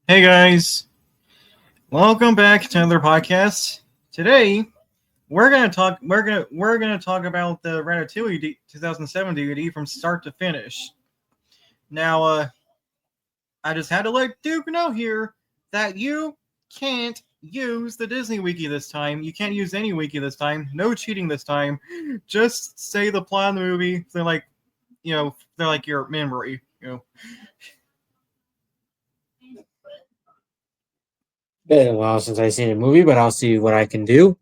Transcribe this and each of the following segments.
Hey guys, welcome back to another podcast. Today, we're gonna talk about the Ratatouille 2007 DVD from start to finish. Now, I just had to let Duke know here that you can't use the Disney Wiki this time. You can't use any wiki this time. No cheating this time. Just say the plot of the movie. They're like your memory. Been a while since I've seen a movie, but I'll see what I can do.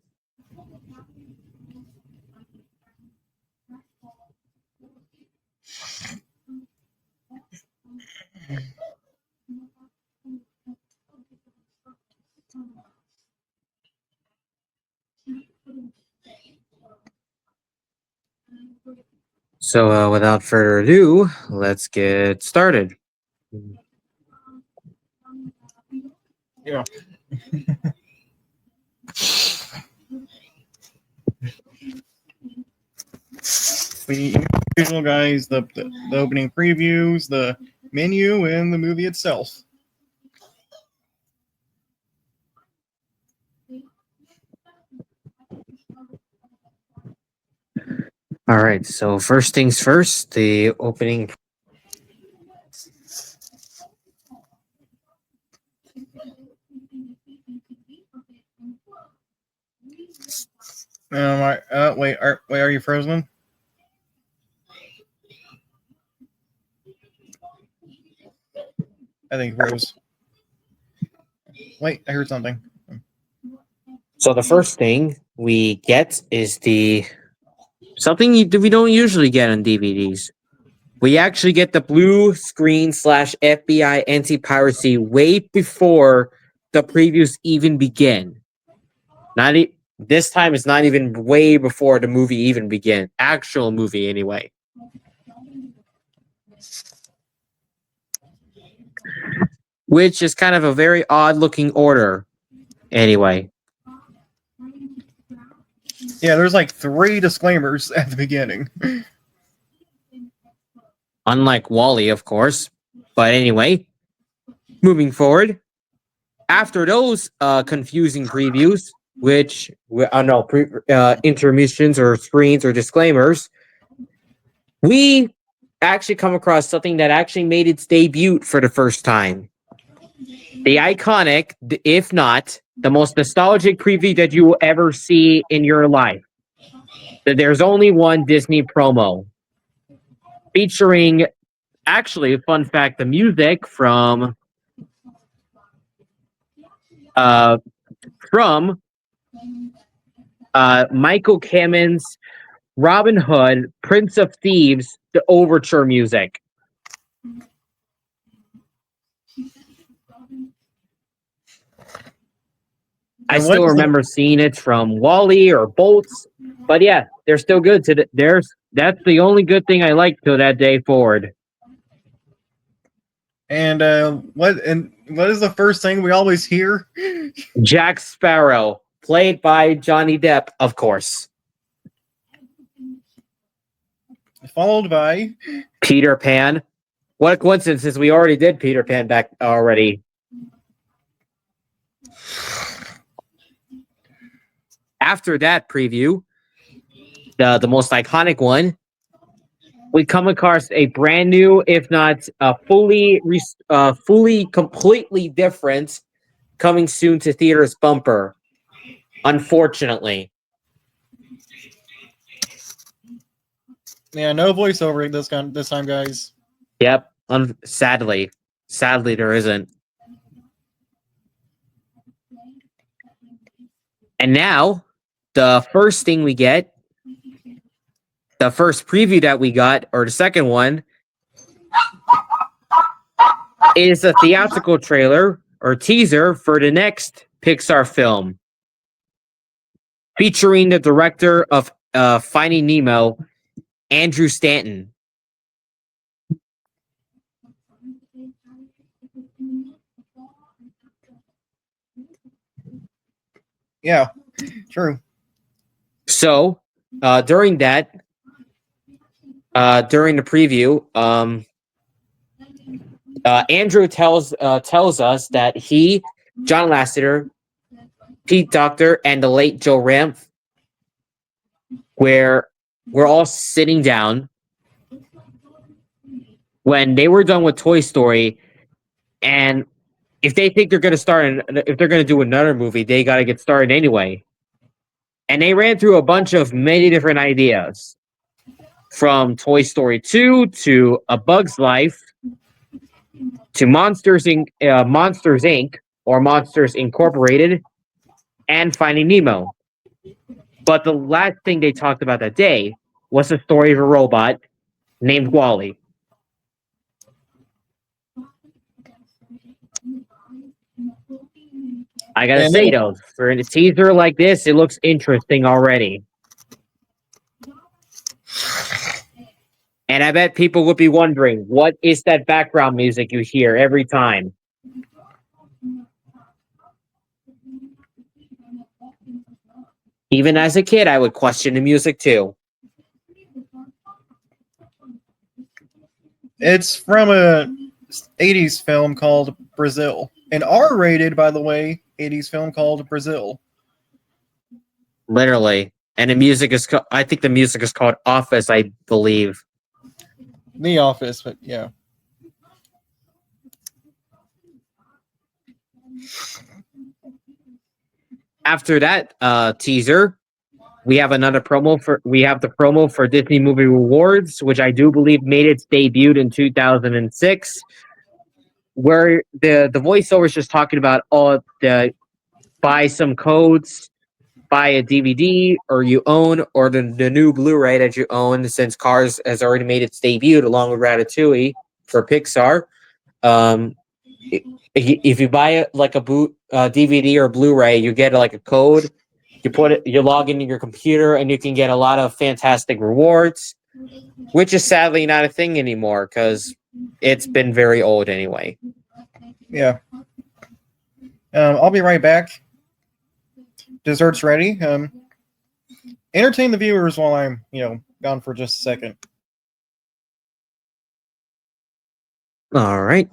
So, without further ado, let's get started. Yeah. The usual guys, the opening previews, the menu, and the movie itself. All right, so first things first, the opening. Wait, are you frozen? I think froze. Wait, I heard something. So the first thing we get is something we don't usually get on DVDs. We actually get the blue screen / FBI anti-piracy way before the previews even begin. This time it's not even way before the movie even begins. Actual movie, anyway. Which is kind of a very odd-looking order, anyway. Yeah, there's like 3 disclaimers at the beginning. Unlike WALL-E, of course. But anyway, moving forward. After those confusing previews, which intermissions or screens or disclaimers, we actually come across something that actually made its debut for the first time. The iconic, if not the most nostalgic preview that you will ever see in your life. There's only one Disney promo featuring, actually, fun fact, the music from Michael Kammen's Robin Hood, Prince of Thieves, the overture music. I still remember seeing it from WALL-E or Bolts, but yeah, they're still good. That's the only good thing I liked till that day forward. And what is the first thing we always hear? Jack Sparrow, played by Johnny Depp, of course. Followed by Peter Pan. What a coincidence, since we already did Peter Pan back already. After that preview, the most iconic one, we come across a brand new, if not fully, completely different, coming soon to theaters bumper. Unfortunately. Yeah, no voiceover this time, guys. Yep. Sadly, there isn't. And now, the first thing we get, the first preview that we got, or the second one, is a theatrical trailer or teaser for the next Pixar film, featuring the director of Finding Nemo, Andrew Stanton. Yeah, true. So, during the preview, Andrew tells us that he, John Lasseter, Pete Docter, and the late Joe Ranft, where we're all sitting down when they were done with Toy Story, and if they think they're going to if they're going to do another movie, they got to get started anyway. And they ran through a bunch of many different ideas, from Toy Story 2 to A Bug's Life to Monsters Inc. or Monsters Incorporated, and Finding Nemo. But the last thing they talked about that day was the story of a robot named Wally. I gotta And say then, though, for a teaser like this, it looks interesting already. And I bet people would be wondering, what is that background music you hear every time? Even as a kid, I would question the music too. it's from a 80s film called Brazil. An R-rated, by the way, 80s film called Brazil. Literally. And the music is, I think the music is called Office, I believe. The Office, but yeah. After that teaser, we have the promo for Disney Movie Rewards, which I do believe made its debut in 2006, where the voiceover is just talking about all the buy some codes, buy a DVD or you own, or the new Blu-ray that you own, since Cars has already made its debut along with Ratatouille for Pixar. If you buy like a DVD or Blu-ray, you get like a code. You log into your computer, and you can get a lot of fantastic rewards, which is sadly not a thing anymore because it's been very old anyway. Yeah. I'll be right back. Dessert's ready. Entertain the viewers while I'm, gone for just a second. All right.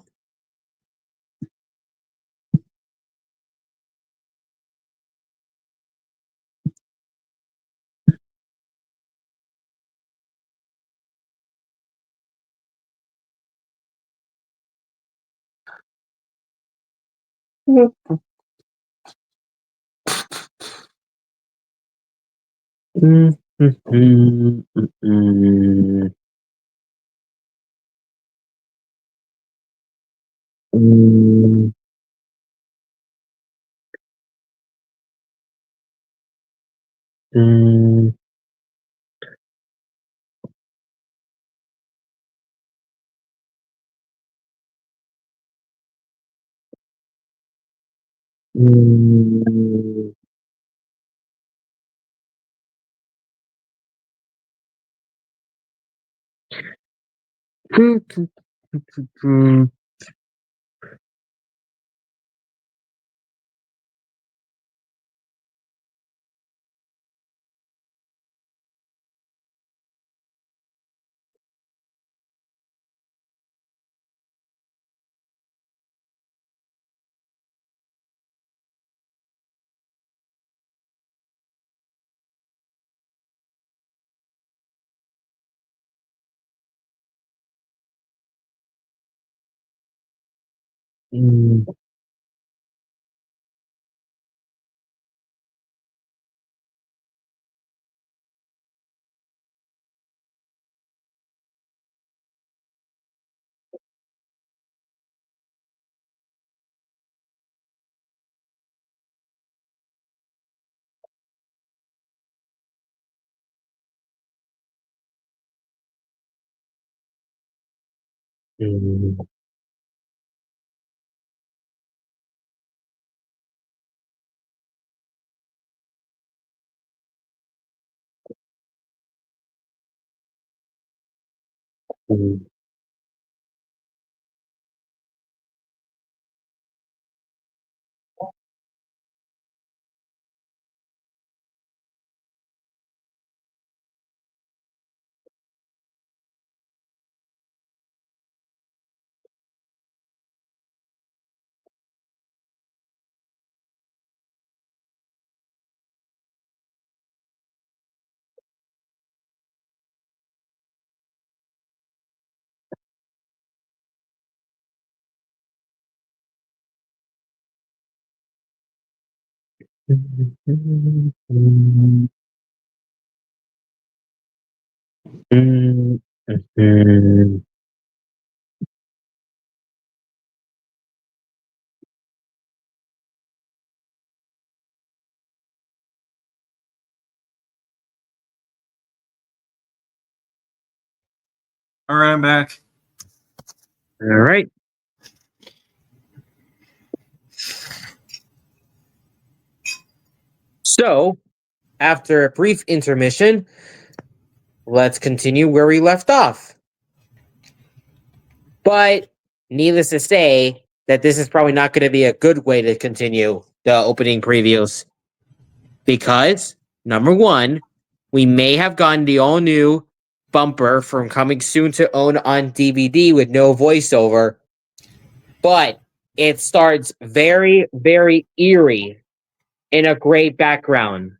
All right, I'm back. All right. So, after a brief intermission, let's continue where we left off. But needless to say, that this is probably not going to be a good way to continue the opening previews. Because, number one, we may have gotten the all new bumper from coming soon to own on DVD with no voiceover. But it starts very, very eerie in a gray background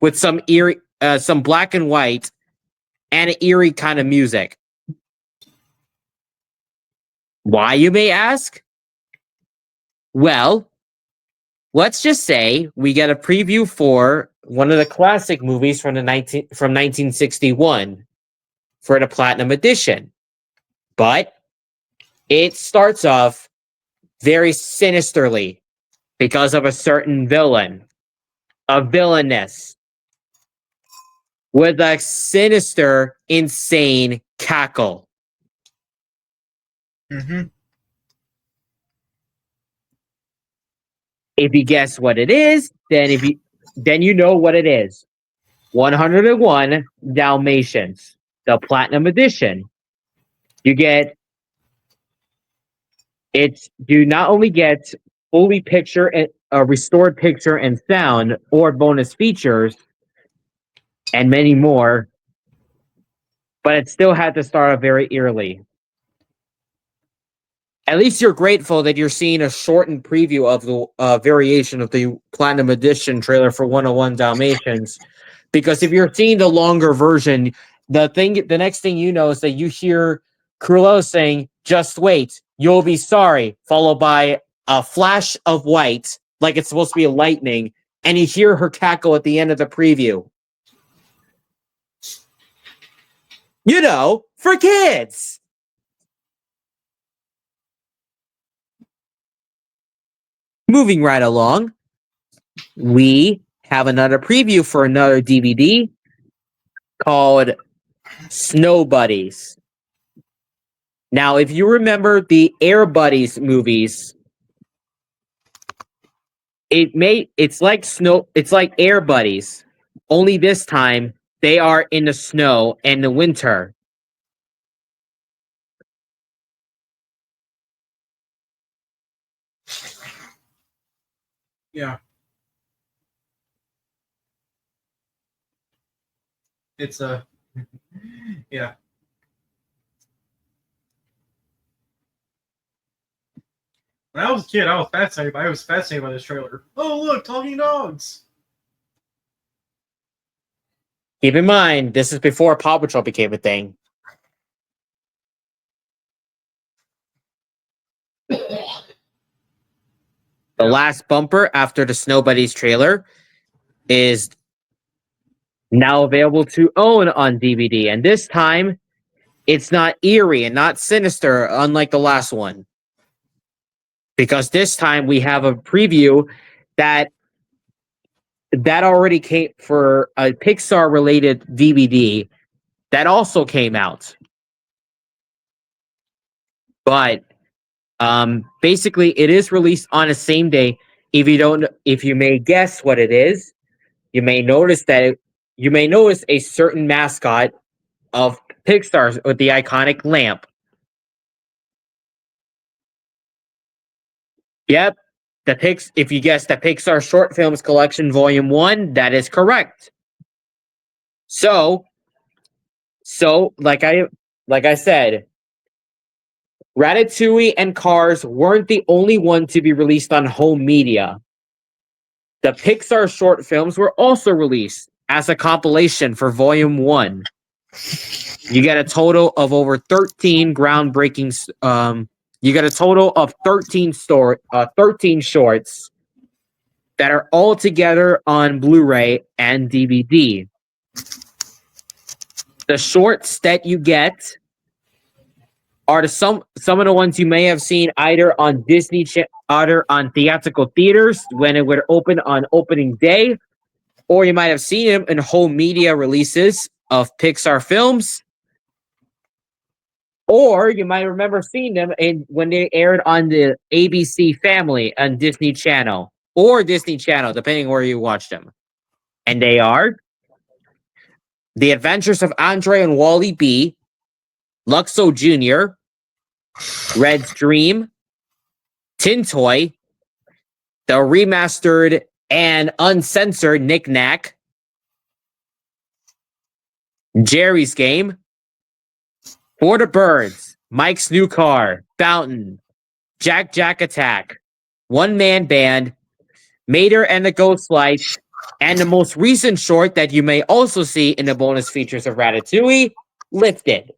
with some eerie, some black and white and eerie kind of music. Why, you may ask? Well, let's just say we get a preview for one of the classic movies from 1961 for the Platinum Edition. But it starts off very sinisterly because of a certain villain, a villainess with a sinister, insane cackle. Mm-hmm. If you guess what it is, then you know what it is. 101 Dalmatians, the Platinum Edition. You not only get fully picture and restored picture and sound or bonus features and many more, but it still had to start off very eerily. At least you're grateful that you're seeing a shortened preview of the variation of the Platinum Edition trailer for 101 Dalmatians. Because if you're seeing the longer version, the next thing you know is that you hear Cruella saying, "Just wait, you'll be sorry," followed by a flash of white, like it's supposed to be a lightning, and you hear her cackle at the end of the preview. You know, for kids. Moving right along, we have another preview for another DVD called Snow Buddies. Now, if you remember the Air Buddies movies, it's like Air Buddies, only this time they are in the snow and the winter. Yeah. It's yeah. When I was a kid, I was fascinated by this trailer. Oh, look, talking dogs. Keep in mind, this is before Paw Patrol became a thing. The last bumper after the Snow Buddies trailer is now available to own on DVD. And this time, it's not eerie and not sinister, unlike the last one. Because this time we have a preview that already came for a Pixar-related DVD that also came out. But basically, it is released on the same day. If you may guess what it is, you may notice a certain mascot of Pixar's with the iconic lamp. Yep, if you guessed the Pixar Short Films Collection Volume 1, that is correct. So like I said, Ratatouille and Cars weren't the only one to be released on home media. The Pixar short films were also released as a compilation for Volume 1. You get a total of over 13 groundbreaking. You get a total of 13 shorts. that are all together on Blu-ray and DVD. The shorts that you get are some of the ones you may have seen either on either on theatrical theaters when it would open on opening day, or you might have seen them in home media releases of Pixar films, or you might remember seeing them when they aired on the ABC Family on Disney Channel or Disney Channel, depending where you watched them. And they are The Adventures of Andre and Wally B, Luxo Jr., Red's Dream, Tintoy, the remastered and uncensored Knick Knack, Jerry's Game, For the Birds, Mike's New Car, Fountain, Jack Jack Attack, One Man Band, Mater and the Ghost Lights, and the most recent short that you may also see in the bonus features of Ratatouille, Lifted.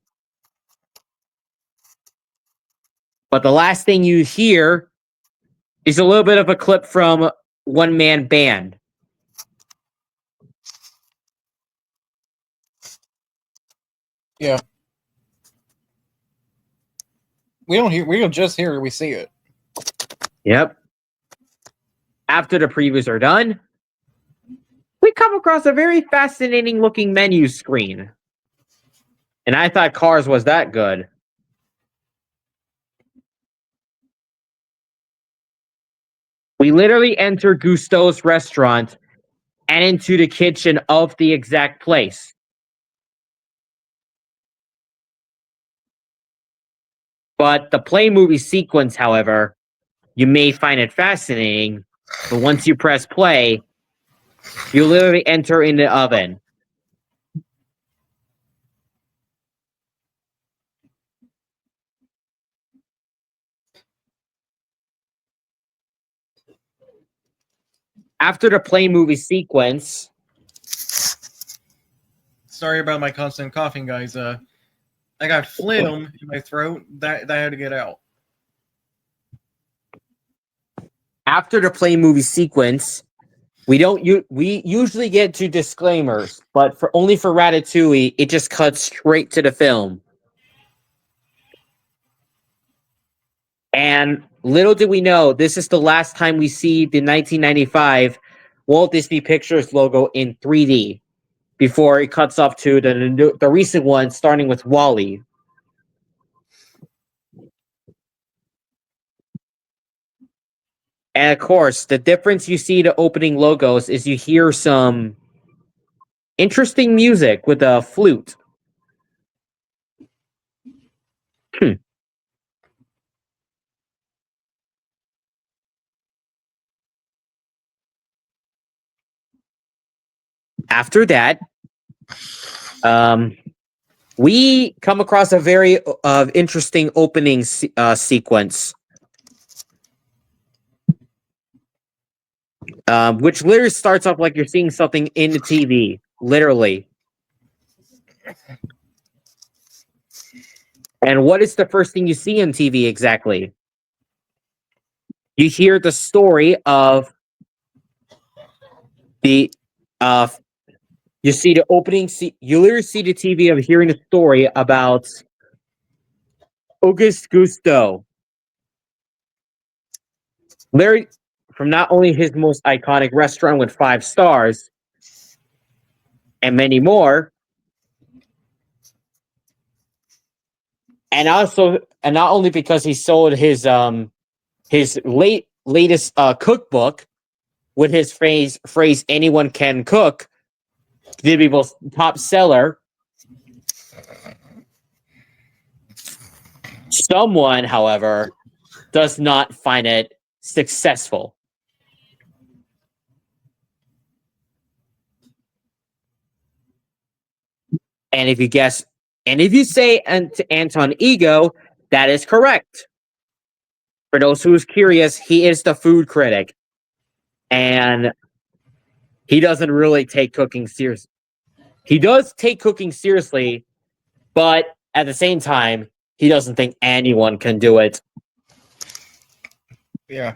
But the last thing you hear is a little bit of a clip from One Man Band. Yeah. We don't just hear it, we see it. Yep. After the previews are done, we come across a very fascinating looking menu screen. And I thought Cars was that good. We literally enter Gusteau's restaurant and into the kitchen of the exact place. But the play movie sequence, however, you may find it fascinating, but once you press play, you literally enter in the oven. After the play movie sequence... Sorry about my constant coughing, guys. I got phlegm in my throat that had to get out. After the play movie sequence, we usually get to disclaimers, but only for Ratatouille, it just cuts straight to the film. And little did we know, this is the last time we see the 1995 Walt Disney Pictures logo in 3D before it cuts off to the recent one, starting with WALL-E. And of course, the difference you see the opening logos is you hear some interesting music with a flute. After that, we come across a very interesting opening sequence, which literally starts off like you're seeing something in the TV, literally. And what is the first thing you see on TV exactly? You hear the story of the you see the opening. You literally see the TV of hearing the story about Auguste Gusteau. Larry, from not only his most iconic restaurant with 5 stars and many more, and not only because he sold his latest cookbook with his phrase "anyone can cook," the people's top seller. Someone, however, does not find it successful. And if you say to Anton Ego, that is correct. For those who's curious, he is the food critic. And he doesn't really take cooking seriously. He does take cooking seriously, but at the same time, he doesn't think anyone can do it. Yeah.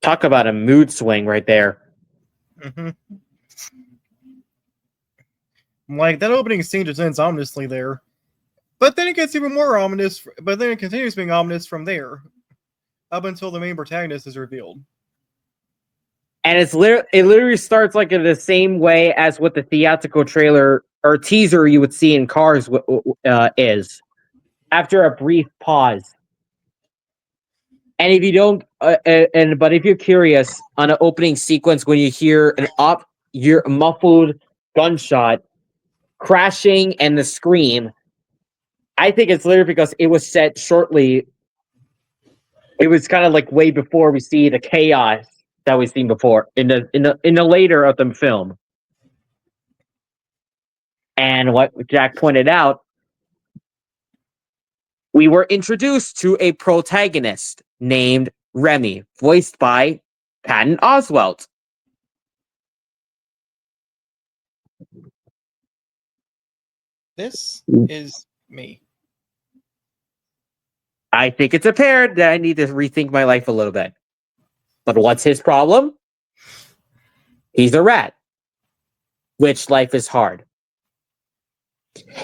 Talk about a mood swing right there. Mm-hmm. Like, that opening scene just ends ominously there. But then it gets even more ominous, but then it continues being ominous from there, up until the main protagonist is revealed. And it literally starts like in the same way as what the theatrical trailer or teaser you would see in Cars is. After a brief pause. And if you don't, but if you're curious on an opening sequence when you hear your muffled gunshot crashing and the scream, I think it's literally because it was set shortly. It was kind of like way before we see the chaos that we've seen before in the later of the film. And what Jack pointed out, we were introduced to a protagonist named Remy, voiced by Patton Oswalt. This is me. I think it's apparent that I need to rethink my life a little bit. But what's his problem? He's a rat. Which life is hard.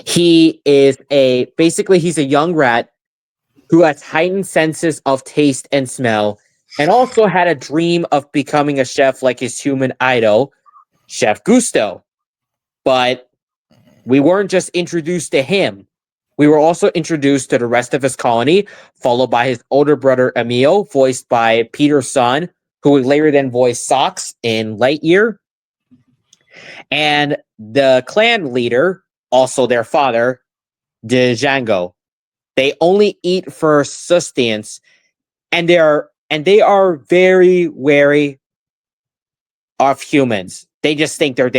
He's a young rat who has heightened senses of taste and smell, and also had a dream of becoming a chef like his human idol, Chef Gusto. But we weren't just introduced to him. We were also introduced to the rest of his colony, followed by his older brother Emil, voiced by Peter's son, who would later then voice Sox in Lightyear. And the clan leader, also their father, Django. They only eat for sustenance, and they are very wary of humans. They just think they're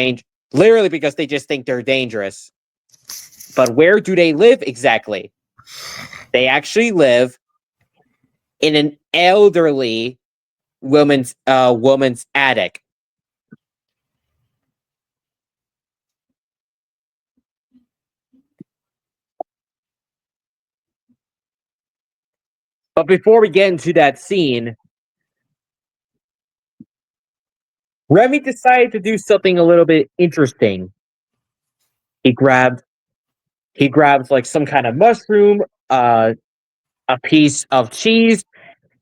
literally because they just think they're dangerous. But where do they live exactly? They actually live in an elderly woman's attic. But before we get into that scene, Remy decided to do something a little bit interesting. He grabs like some kind of mushroom, a piece of cheese,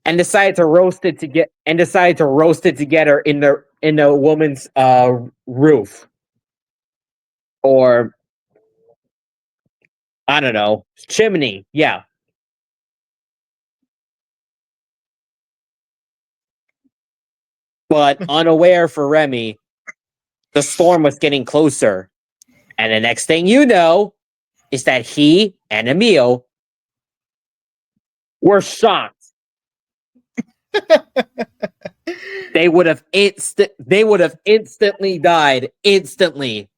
and decided to roast it together in the woman's roof, or I don't know, chimney. Yeah. But unaware for Remy, the storm was getting closer. And the next thing you know is that he and Emil were shocked. They would have instantly died instantly.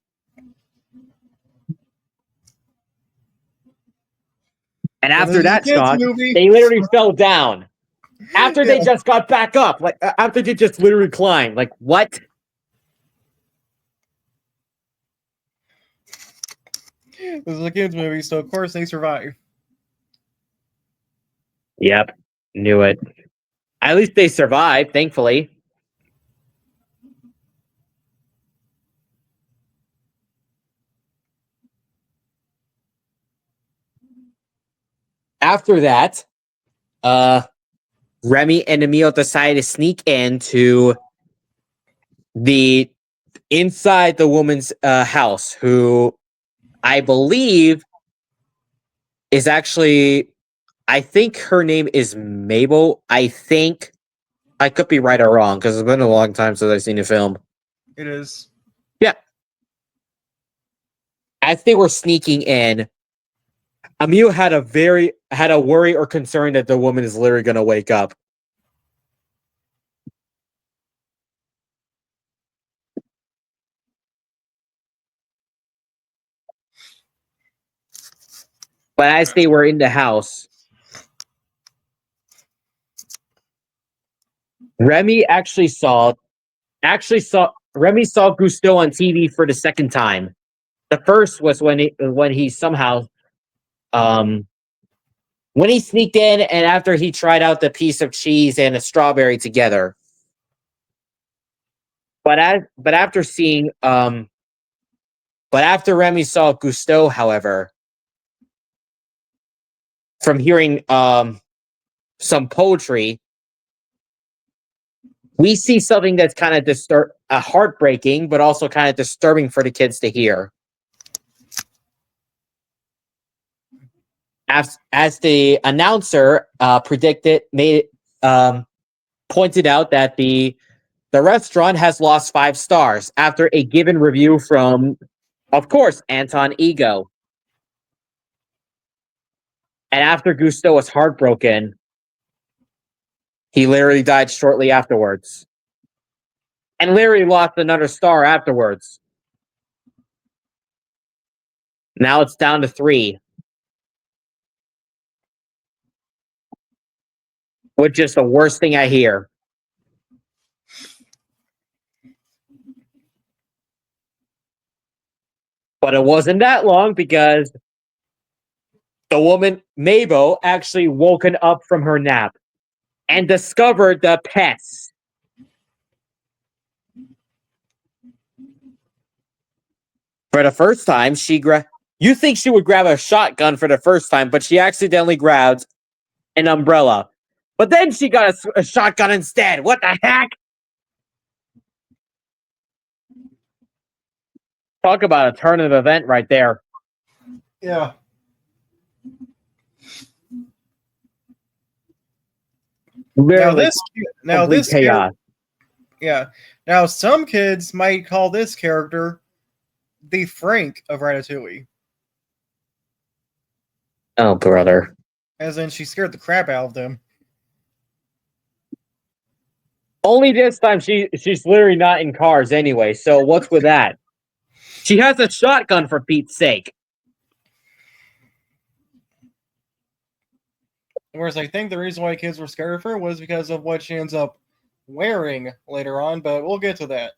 And after that shock, they literally fell down. After they just got back up, like after they just literally climbed, like what? This is a kids movie, so of course they survive. Yep, knew it. At least they survived, thankfully. After that, Remy and Emil decided to sneak into inside the woman's house, who I believe is actually, I think her name is Mabel. I think I could be right or wrong because it's been a long time since I've seen the film. It is. Yeah. As they were sneaking in, Emil had a worry or concern that the woman is literally going to wake up. But as they were in the house, Remy saw Gusteau on TV for the second time. The first was when he somehow when he sneaked in and after he tried out the piece of cheese and a strawberry together. But after seeing but after Remy saw Gusteau, however, from hearing some poetry, we see something that's kind of heartbreaking, but also kind of disturbing for the kids to hear. As the announcer pointed out that the restaurant has lost 5 stars after a given review from, of course, Anton Ego. And after Gusteau was heartbroken, he literally died shortly afterwards. And Larry lost another star afterwards. Now it's down to 3. Which is the worst thing I hear. But it wasn't that long because the woman, Mabel, actually woken up from her nap and discovered the pets. For the first time, you think she would grab a shotgun for the first time, but she accidentally grabbed an umbrella. But then she got a shotgun instead. What the heck? Talk about a turn of event right there. Yeah. Literally, now this chaos. Yeah. Now some kids might call this character the Frank of Ratatouille. Oh, brother. As in, she scared the crap out of them. Only this time she's literally not in cars anyway, so what's with that? She has a shotgun, for Pete's sake. Whereas I think the reason why kids were scared of her was because of what she ends up wearing later on, but we'll get to that.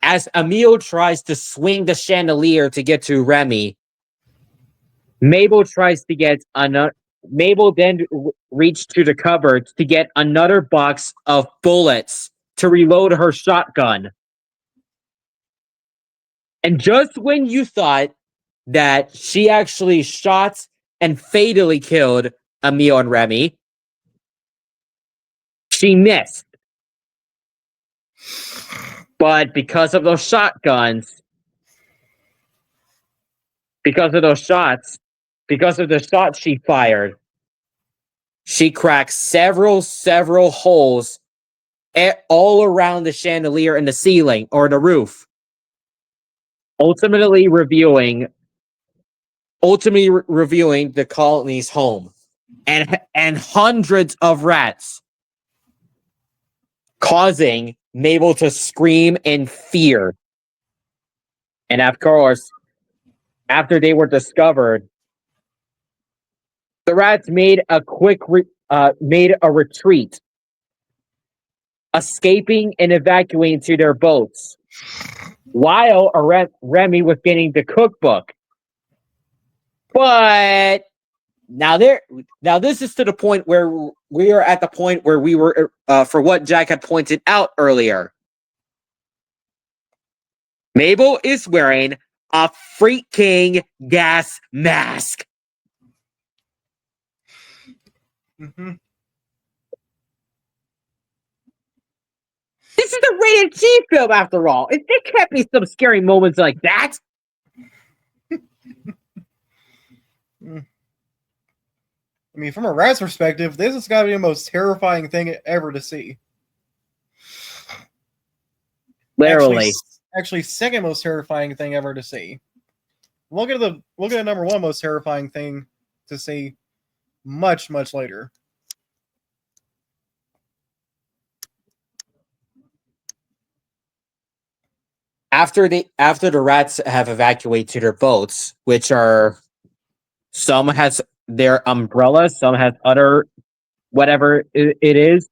As Emile tries to swing the chandelier to get to Remy, Mabel then reached to the cupboard to get another box of bullets to reload her shotgun. And just when you thought that she actually shot and fatally killed Emile and Remy, she missed. But because of the shots she fired, she cracked several holes all around the chandelier and the ceiling or the roof, ultimately revealing the colony's home and hundreds of rats, causing Mabel to scream in fear. And of course, after they were discovered, the rats made a retreat, escaping and evacuating to their boats, while Remy was getting the cookbook. But now this is to the point where we are at the point where we were for what Jack had pointed out earlier. Mabel is wearing a freaking gas mask. Mm-hmm. This is a rated G film, after all. There can't be some scary moments like that. I mean, from a rat's perspective, this has got to be the most terrifying thing ever to see. Literally. Actually, second most terrifying thing ever to see. We'll get the number one most terrifying thing to see much later. After the rats have evacuated to their boats, which are some has their umbrellas, some has other whatever it is.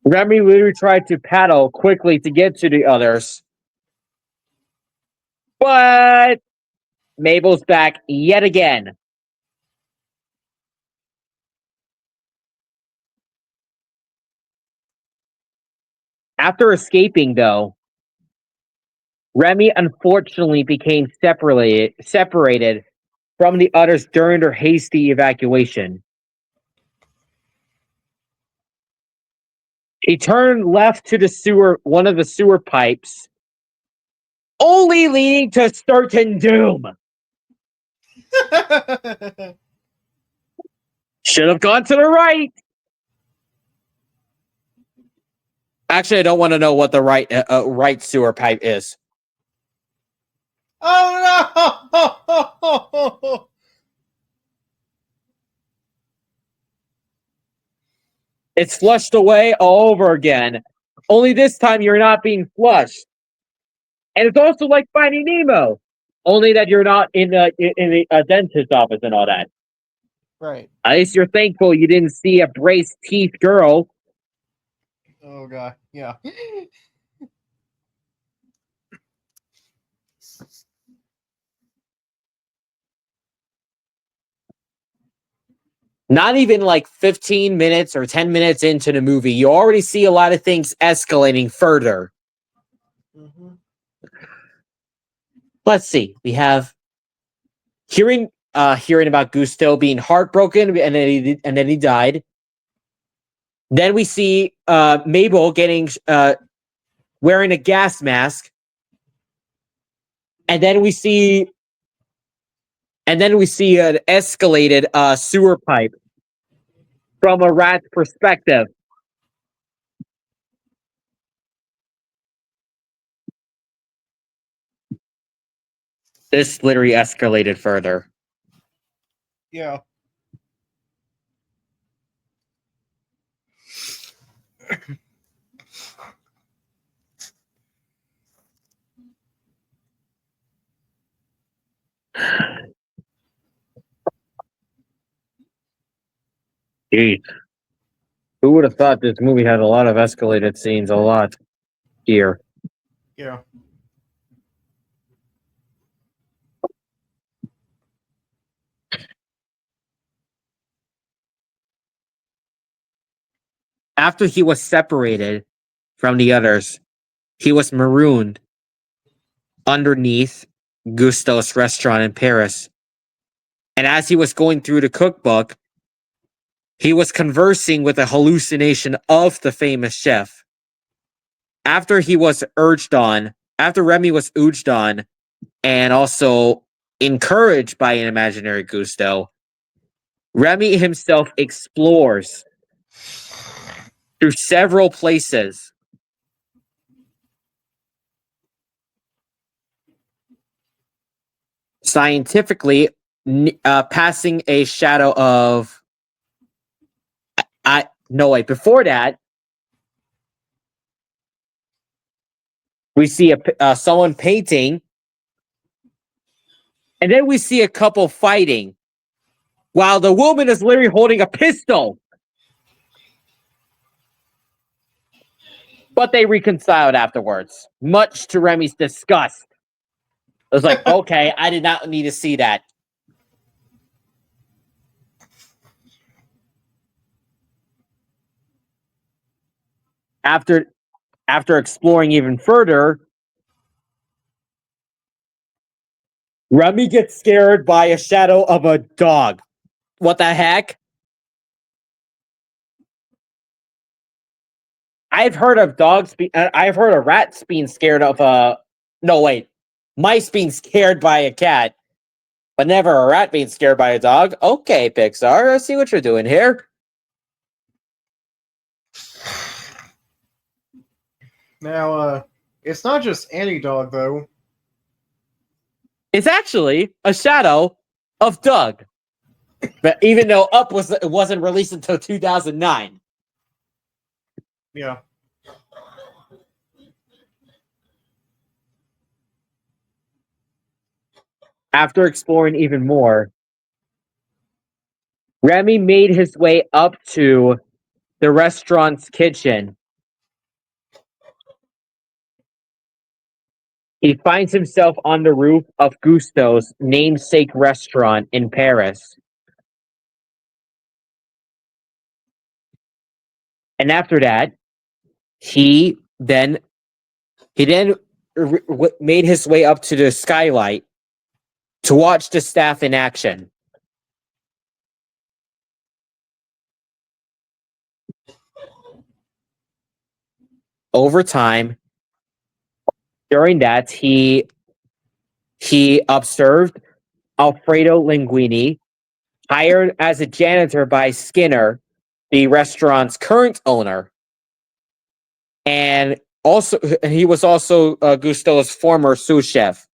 Remy literally tried to paddle quickly to get to the others. But Mabel's back yet again. After escaping, though, Remy unfortunately became separated from the others during their hasty evacuation. He turned left to one of the sewer pipes, only leading to certain doom. Should have gone to the right. Actually, I don't want to know what the right sewer pipe is. Oh no! It's flushed away all over again. Only this time you're not being flushed. And it's also like Finding Nemo. Only that you're not in a dentist's office and all that. Right. At least you're thankful you didn't see a braced teeth girl. Oh god. Yeah. Not even like 15 minutes or 10 minutes into the movie, you already see a lot of things escalating further. Mm-hmm. Let's see. We have hearing about Gusto being heartbroken and then he died. Then we see Mabel getting wearing a gas mask. And then we see an escalated sewer pipe from a rat's perspective. This literally escalated further. Yeah. Jeez. Who would have thought this movie had a lot of escalated scenes? A lot here. Yeah. After he was separated from the others, he was marooned underneath Gusto's restaurant in Paris. And as he was going through the cookbook, he was conversing with a hallucination of the famous chef. After Remy was urged on, and also encouraged by an imaginary Gusto, Remy himself explores through several places. Scientifically, passing a shadow of... before that, we see someone painting, and then we see a couple fighting, while the woman is literally holding a pistol. But they reconciled afterwards, much to Remy's disgust. I was like, okay, I did not need to see that. After exploring even further, Remy gets scared by a shadow of a dog. What the heck? I've heard of I've heard of rats being scared of mice being scared by a cat, but never a rat being scared by a dog. Okay, Pixar, I see what you're doing here. Now, it's not just any dog though. It's actually a shadow of Doug. But even though Up wasn't released until 2009. Yeah. After exploring even more, Remy made his way up to the restaurant's kitchen. He finds himself on the roof of Gusto's namesake restaurant in Paris. And after that, he then made his way up to the skylight to watch the staff in action. Over time, during that, he observed Alfredo Linguini, hired as a janitor by Skinner, the restaurant's current owner, and he was also Gusto's former sous chef.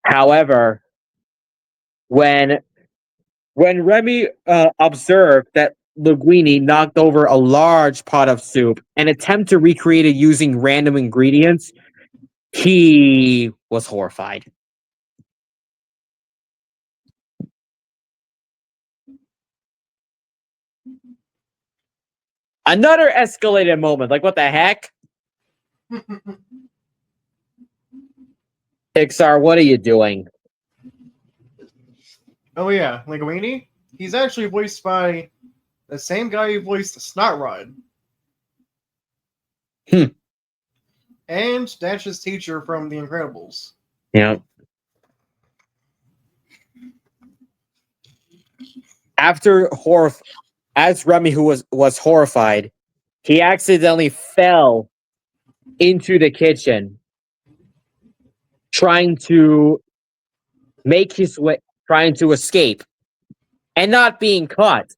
However, when Remy observed that Linguini knocked over a large pot of soup and attempted to recreate it using random ingredients, he was horrified. Another escalated moment. Like, what the heck? Pixar, what are you doing? Oh yeah, Linguini? He's actually voiced by the same guy who voiced Snotrod. And Dash's teacher from The Incredibles. Yeah. As Remy, who was horrified, he accidentally fell into the kitchen, trying to escape, and not being caught.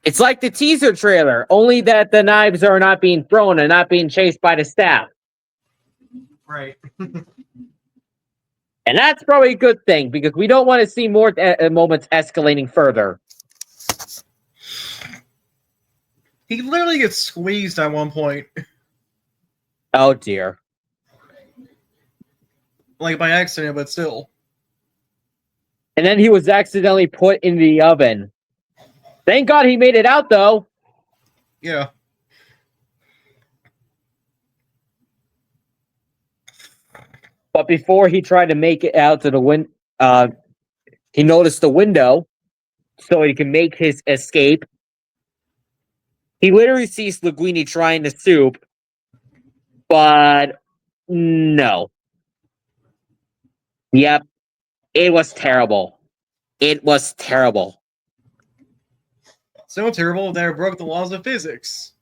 It's like the teaser trailer, only that the knives are not being thrown and not being chased by the staff. Right. And that's probably a good thing, because we don't want to see more moments escalating further. He literally gets squeezed at one point. Oh dear. Like by accident, but still. And then he was accidentally put in the oven. Thank God he made it out, though. Yeah. But before he tried to make it out to the window, he noticed the window so he can make his escape. He literally sees Linguini trying the soup, but no. Yep. It was terrible. It was terrible. So terrible that it broke the laws of physics.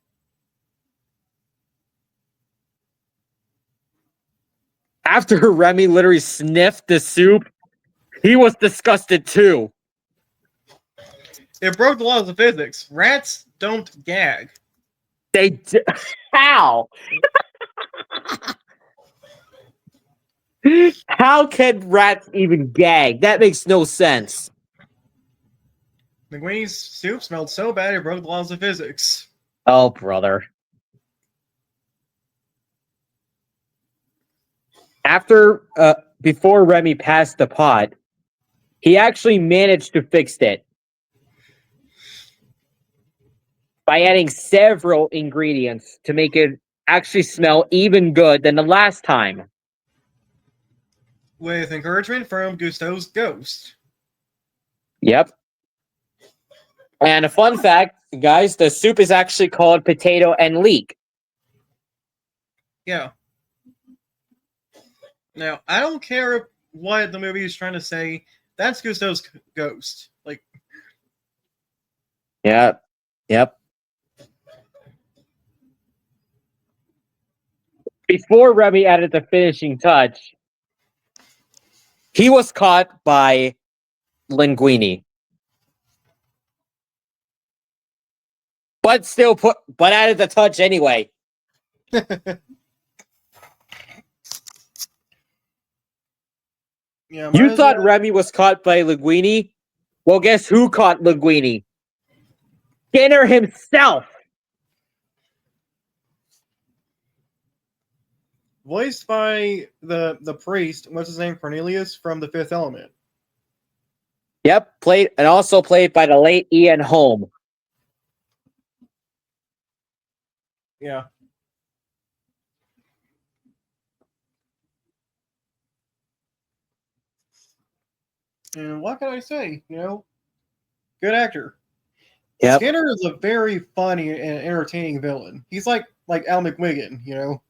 After Remy literally sniffed the soup, he was disgusted too. It broke the laws of physics. Rats don't gag. How? How can rats even gag? That makes no sense. Linguini's soup smelled so bad it broke the laws of physics. Oh, brother. Before Remy passed the pot, he actually managed to fix it by adding several ingredients to make it actually smell even good than the last time. With encouragement from Gusto's ghost. Yep. And a fun fact, guys, the soup is actually called potato and leek. Yeah. Now, I don't care what the movie is trying to say. That's Gusto's ghost. Like. Yep. Before Remy added the finishing touch, he was caught by Linguini. But added the touch anyway. Yeah, you thought Remy was caught by Linguini? Well, guess who caught Linguini? Skinner himself. Voiced by the priest, what's his name? Cornelius from The Fifth Element. Yep, also played by the late Ian Holm. Yeah. And what can I say? Good actor. Yep. Skinner is a very funny and entertaining villain. He's like Al McWiggin, you know.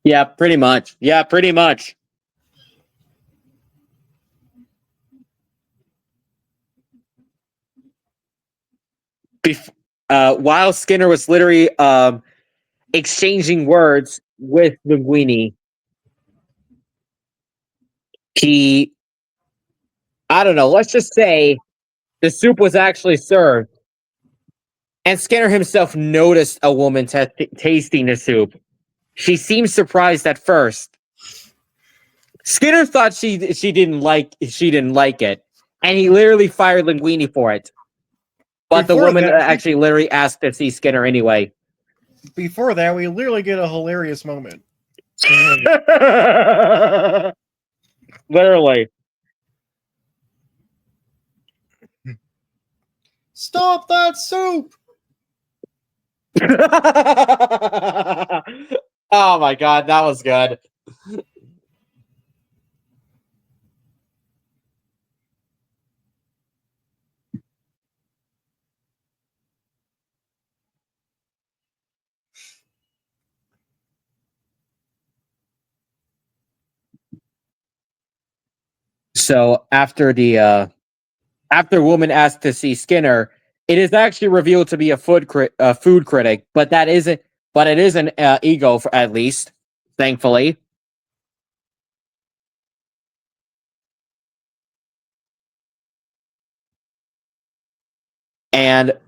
Yeah, pretty much. Yeah, pretty much. While Skinner was literally exchanging words with Linguini, he, I don't know, let's just say the soup was actually served. And Skinner himself noticed a woman tasting the soup. She seemed surprised at first. Skinner thought she didn't like it, and he literally fired Linguini for it. But the Before woman that, actually literally asked to see Skinner anyway. Before that, we literally get a hilarious moment. Literally. Stop that soup! Oh my god, that was good. So after woman asked to see Skinner, it is actually revealed to be a food critic, but it is an ego for at least, thankfully. And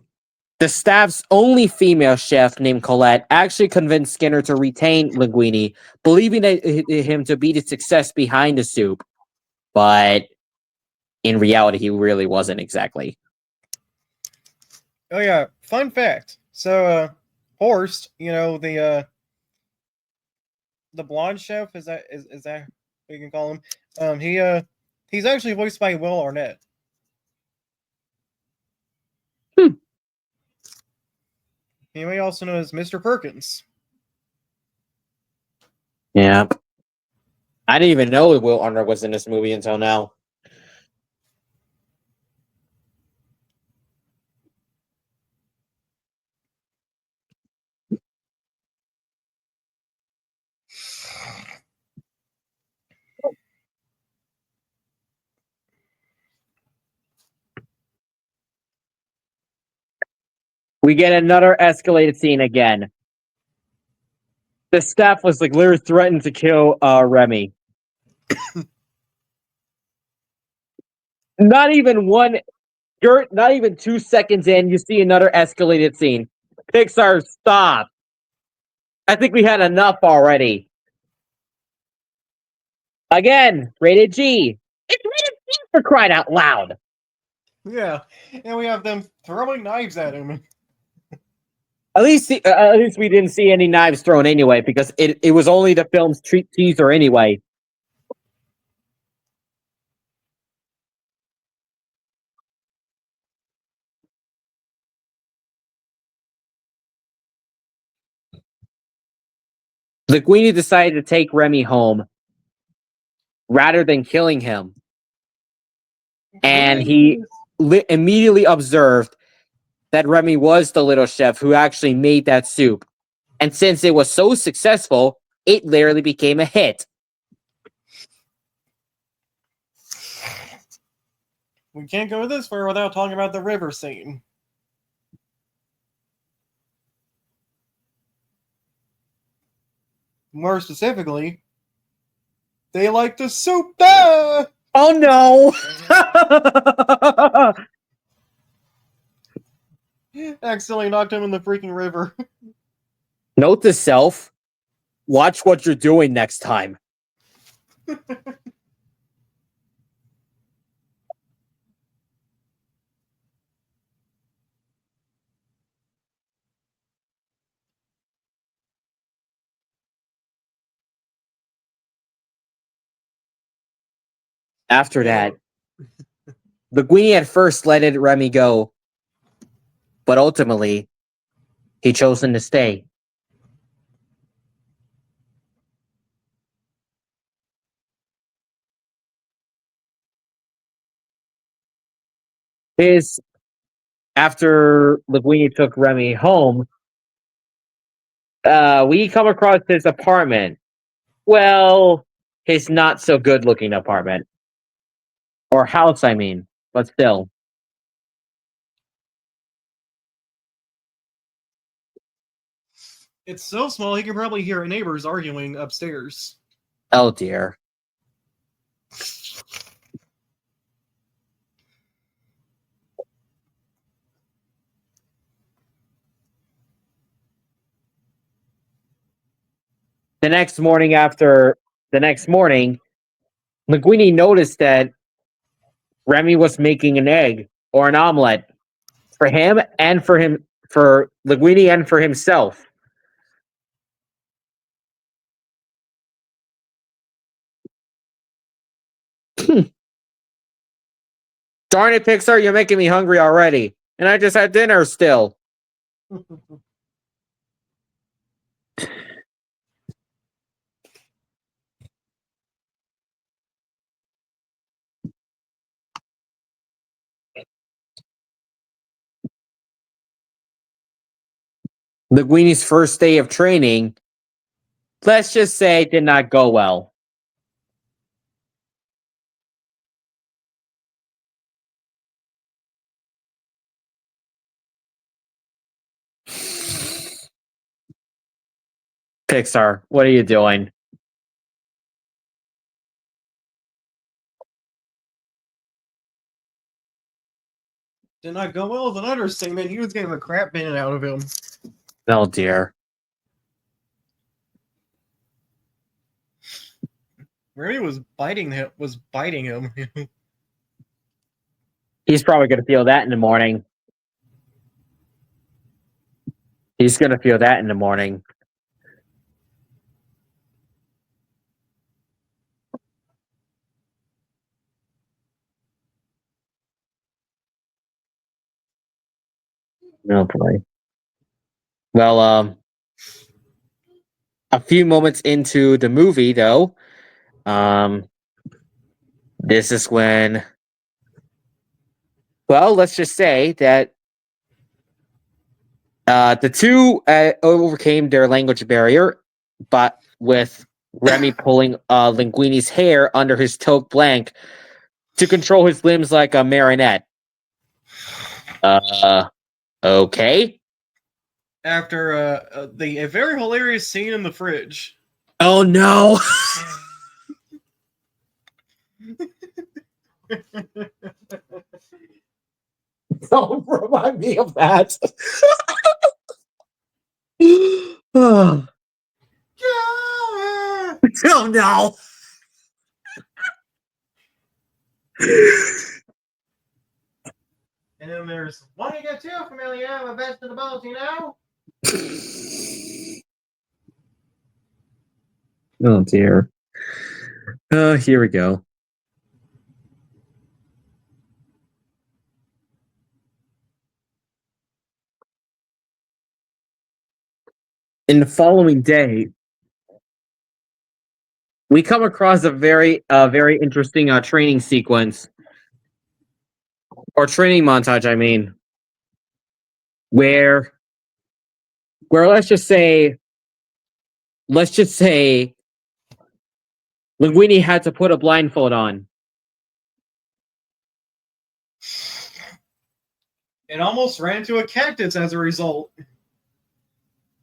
the staff's only female chef, named Colette, actually convinced Skinner to retain Linguini, believing him to be the success behind the soup. But in reality, he really wasn't exactly. Oh yeah, fun fact. So Horst, you know, the blonde chef, is that what you can call him? He's actually voiced by Will Arnett. He may also know as Mr. Perkins. Yeah. I didn't even know Will Arnett was in this movie until now. We get another escalated scene again. The staff was like literally threatened to kill Remy. Not even 2 seconds in, you see another escalated scene. Pixar, stop. I think we had enough already. Again, rated G. It's rated G for crying out loud. Yeah, and we have them throwing knives at him. At least we didn't see any knives thrown anyway, because it was only the film's teaser anyway. Linguini decided to take Remy home rather than killing him. And he immediately observed that Remy was the little chef who actually made that soup. And since it was so successful, it literally became a hit. We can't go this far without talking about the river scene. More specifically, they like the soup. Ah! Oh no! Accidentally knocked him in the freaking river. Note to self, watch what you're doing next time. After that, Linguini at first let Remy go, but ultimately, he chosen to stay. His after Linguini took Remy home, we come across his apartment. Well, his not so good looking apartment. Or house, I mean. But still. It's so small he can probably hear neighbors arguing upstairs. Oh dear. The next morning, Linguini noticed that Remy was making an egg or an omelet for Linguini and for himself. Darn it, Pixar, you're making me hungry already. And I just had dinner still. Linguini's first day of training, let's just say, did not go well. Pixar, what are you doing? Did not go well with an understatement. He was getting the crap beaten out of him. Oh dear. Remy was biting him. He's probably going to feel that in the morning. Oh boy. Well, a few moments into the movie, though, this is when, well, let's just say that the two overcame their language barrier, but with Remy pulling Linguini's hair under his toque blank to control his limbs like a marionette. Okay. After a very hilarious scene in the fridge. Oh no! Don't remind me of that. Oh no! And then there's one you get too familiar with vegetables, you know? Oh dear. Here we go. In the following day, we come across a very interesting training sequence or training montage. I mean, where let's just say, Linguini had to put a blindfold on. It almost ran into a cactus as a result.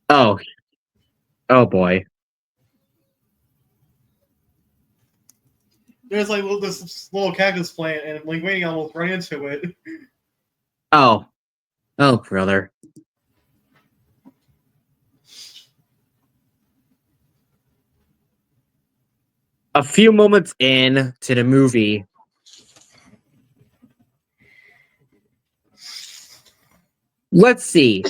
Oh boy. There's like this little cactus plant, and Linguini almost ran into it. Oh brother. A few moments in to the movie, let's see.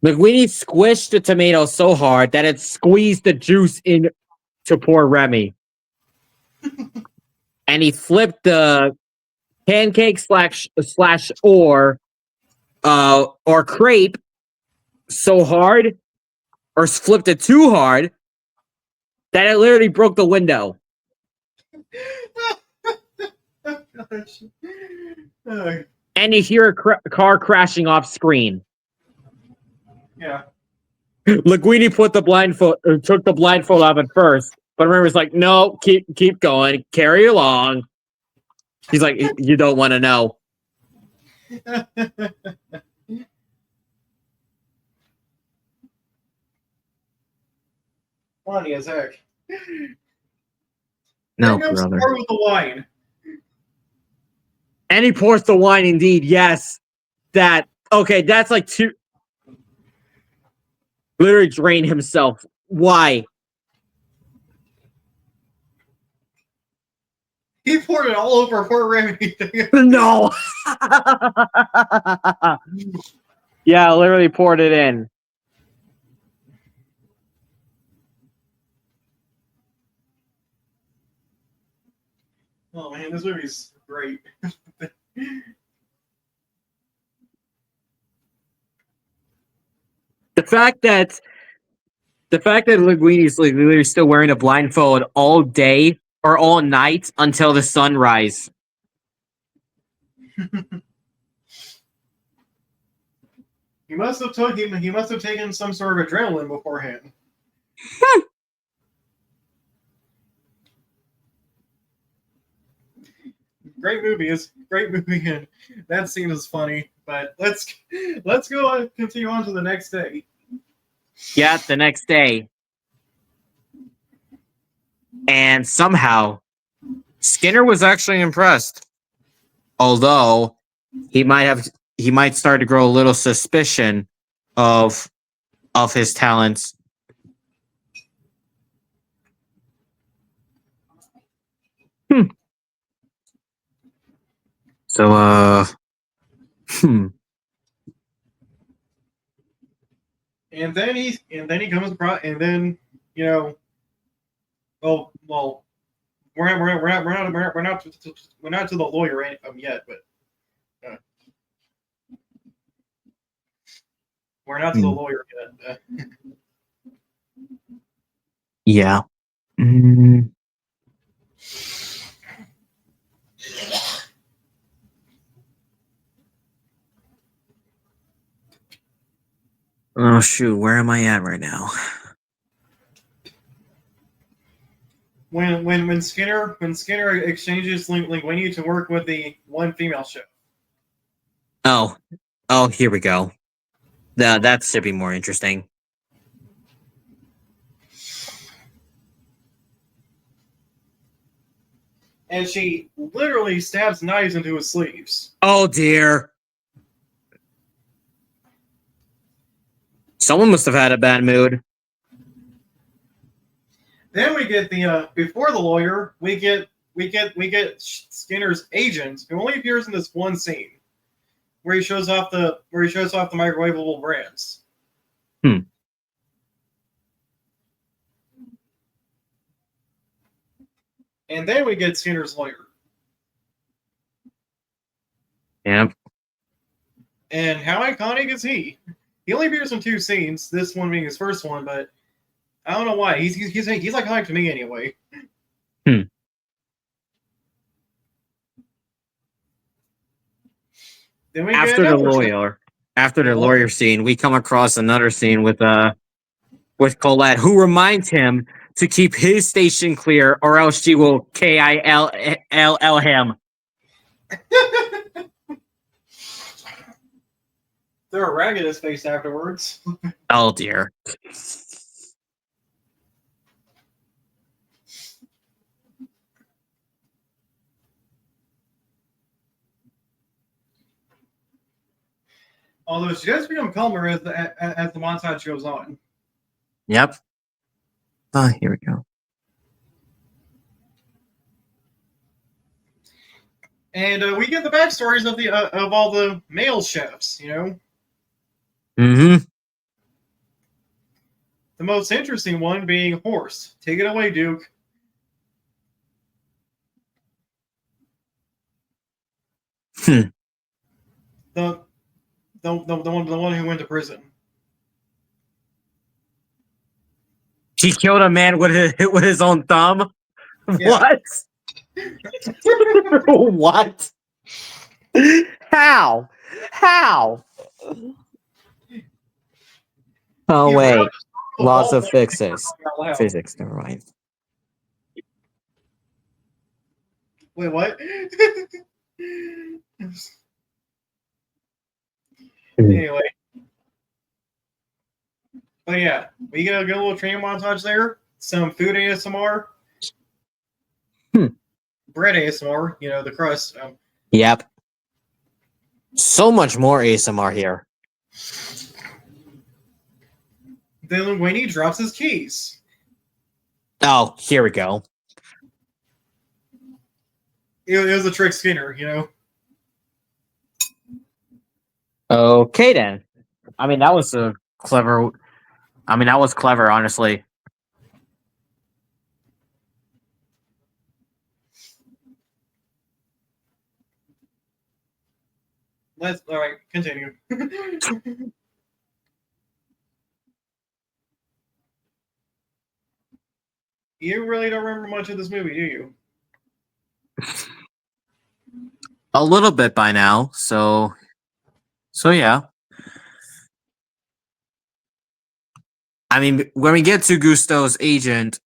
Linguini squished the tomato so hard that it squeezed the juice in to poor Remy. And he flipped the pancake or crepe so hard, or flipped it too hard, that it literally broke the window. and you hear a car crashing off screen. Yeah. Linguini took the blindfold off at first, but remember, it's like, no, keep going, carry along. He's like, you don't want to know. Funny as heck. No, Bring up brother. more with the wine. And he pours the wine, indeed. Yes. That's like two. Literally drain himself. Why? He poured it all over poor Remy. No. Yeah, literally poured it in. Oh man, this movie's great. The fact that Linguini's like literally still wearing a blindfold all day or all night until the sunrise. He must have taken some sort of adrenaline beforehand. Great movie, and that scene is funny. But let's go on, continue on to the next day. Yeah, the next day. And somehow Skinner was actually impressed. Although he might start to grow a little suspicion of his talents. So And then he comes across, and then well, we're not to the lawyer yet, but we're not to the lawyer yet. yeah. Oh shoot, where am I at right now? When Skinner exchanges Linguini to work with the one female chef. Oh, here we go. That should be more interesting. And she literally stabs knives into his sleeves. Oh dear. Someone must have had a bad mood. Then we get the before the lawyer, we get Skinner's agent, who only appears in this one scene, where he shows off the microwavable brands. And then we get Skinner's lawyer. Yep. And how iconic is he? He only appears in 2 scenes, this one being his first one, but I don't know why. He's iconic to me anyway. Then we After the lawyer scene, we come across another scene with Colette, who reminds him to keep his station clear, or else she will kill him. Throw a rag at his face afterwards. Oh dear. Although she does become calmer as the montage goes on. Yep. Oh, here we go. And we get the backstories of all the male chefs, you know. Mm-hmm. The most interesting one being Horst. Take it away, Duke. The one who went to prison. He killed a man with his own thumb. Yeah. What? What? How? How? Oh You wait, forgot the laws ball of boy physics. out loud. Physics, never mind. Wait, what? Anyway, but yeah, we get a good little training montage there. Some food ASMR, Hmm. bread ASMR. You know the crust. Yep. So much more ASMR here. Then Linguini drops his keys. Oh, here we go. It was a trick Skinner, you know. Okay then. I mean, that was a clever. I mean, that was clever, honestly. Let's all right, continue. You really don't remember much of this movie, do you? A little bit by now, so yeah. I mean, when we get to Gusto's agent,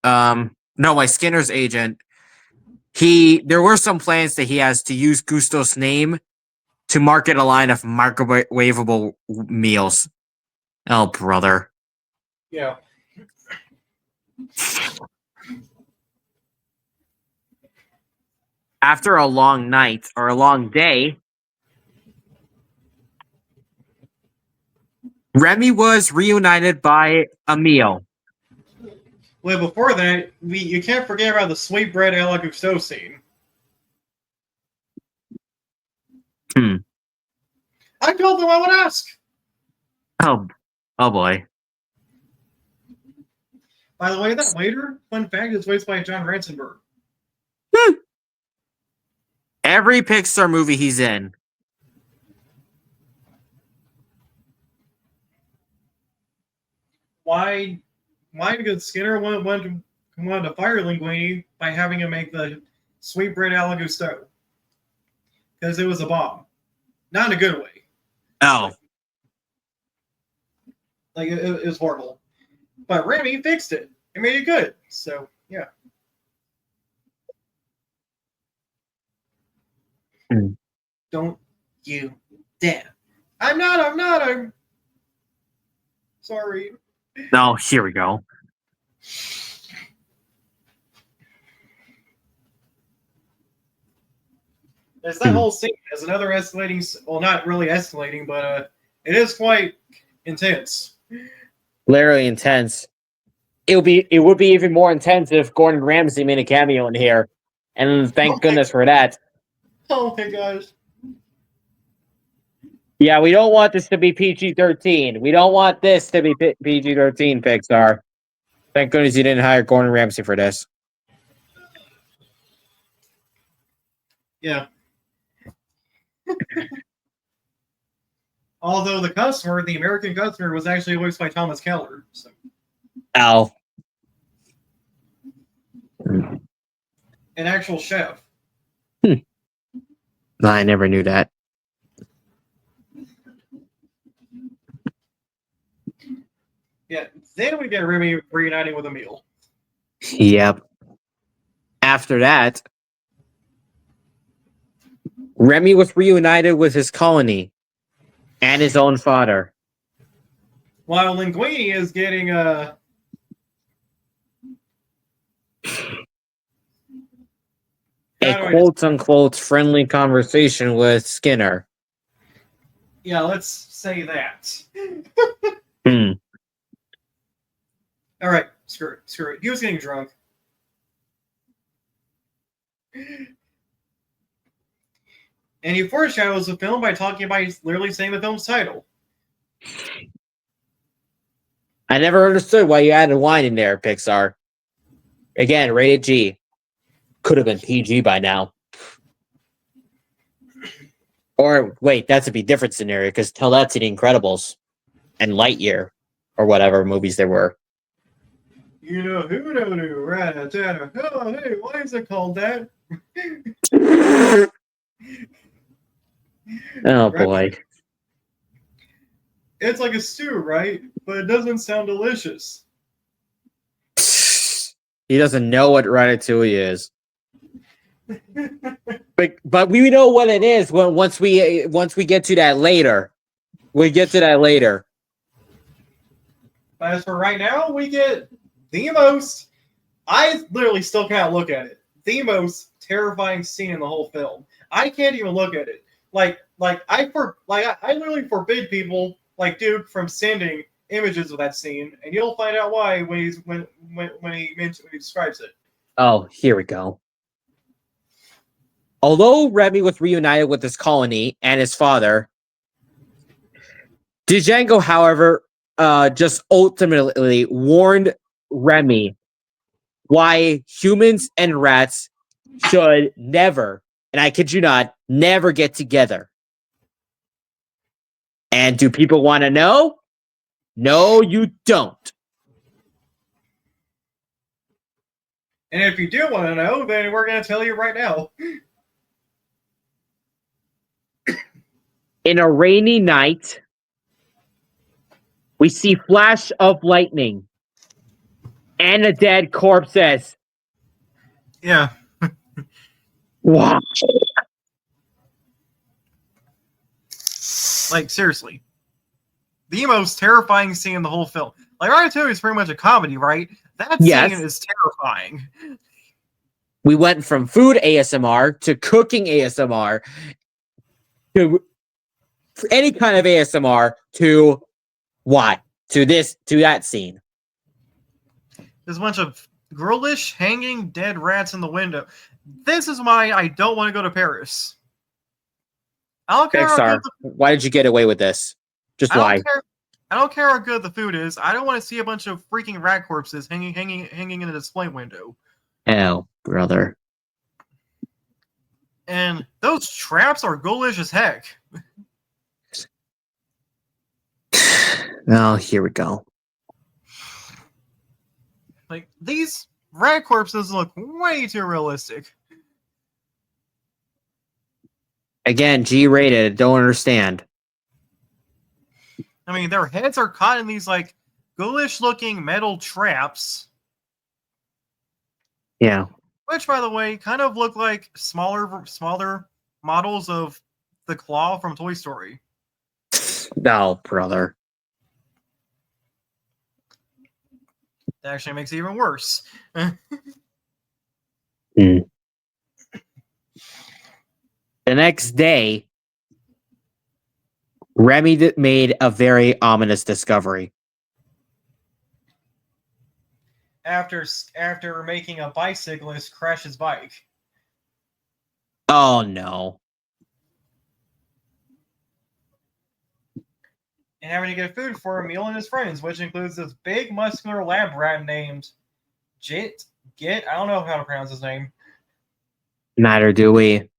Skinner's agent, there were some plans that he has to use Gusto's name to market a line of microwavable meals. Oh, brother. Yeah. After a long night or a long day, Remy was reunited by a meal. Well, before that, you can't forget about the sweetbread a la Gusteau scene. I told them I would ask. Oh boy. By the way, that waiter, fun fact, is voiced by John Ratzenberg. Every Pixar movie he's in. Why did Skinner wanted to fire Linguini by having him make the sweetbread a la Gusteau? Because it was a bomb. Not in a good way. Oh. Like, it was horrible. But Remy fixed it. It made it good. So, yeah. Don't you dare. I'm sorry. Oh, here we go. There's that whole scene. There's another escalating, well, not really escalating, but it is quite intense. Literally intense. It would be even more intense if Gordon Ramsay made a cameo in here. And thank goodness for that. Oh my gosh. Yeah, we don't want this to be PG-13. We don't want this to be PG-13, Pixar. Thank goodness you didn't hire Gordon Ramsay for this. Yeah. Although the American customer, was actually voiced by Thomas Keller. So. Ow. An actual chef. I never knew that. Yeah, then we get Remy reuniting with Emil. Yep. After that, Remy was reunited with his colony and his own father. While Linguini is getting a quote-unquote friendly conversation with Skinner. Yeah, let's say that. All right, screw it. He was getting drunk. And he foreshadows the film by talking about literally saying the film's title. I never understood why you added wine in there, Pixar. Again, rated G. Could have been PG by now. Or, wait, that's a be different scenario, because tell that to The Incredibles and Lightyear, or whatever movies there were. You know, who know, Ratatoullie. Oh, hey, why is it called that? Oh Right? boy. It's like a stew, right? But it doesn't sound delicious. He doesn't know what ratatouille is. But we know what it is once we get to that later. We get to that later. But as for right now, we get the most. I literally still can't look at it. The most terrifying scene in the whole film. I can't even look at it. I literally forbid people like Duke from sending images of that scene, and you'll find out why when he describes it. Oh, here we go. Although Remy was reunited with his colony and his father, Django, however, just ultimately warned Remy why humans and rats should never, and I kid you not, never get together. And do people want to know? No, you don't. And if you do want to know, then we're going to tell you right now. In a rainy night, we see flash of lightning and a dead corpses. Yeah. Wow. Like, seriously. The most terrifying scene in the whole film. Like, Ratatouille is pretty much a comedy, right? That Yes. scene is terrifying. We went from food ASMR to cooking ASMR to any kind of ASMR to that scene. There's a bunch of girlish hanging dead rats in the window. This is why I don't want to go to Paris. I don't care how Pixar, good why did you get away with this? Just why? I don't care how good the food is. I don't want to see a bunch of freaking rat corpses hanging in a display window. Oh, brother. And those traps are ghoulish as heck. Oh, here we go. Like, these rat corpses look way too realistic. Again, G-rated. Don't understand. I mean, their heads are caught in these, like, ghoulish-looking metal traps. Yeah. Which, by the way, kind of look like smaller models of the claw from Toy Story. No, brother. That actually makes it even worse. The next day, Remy made a very ominous discovery. After making a bicyclist crash his bike. Oh, no. And having to get food for Emil and his friends, which includes this big muscular lab rat named Git. I don't know how to pronounce his name. Matter, do we?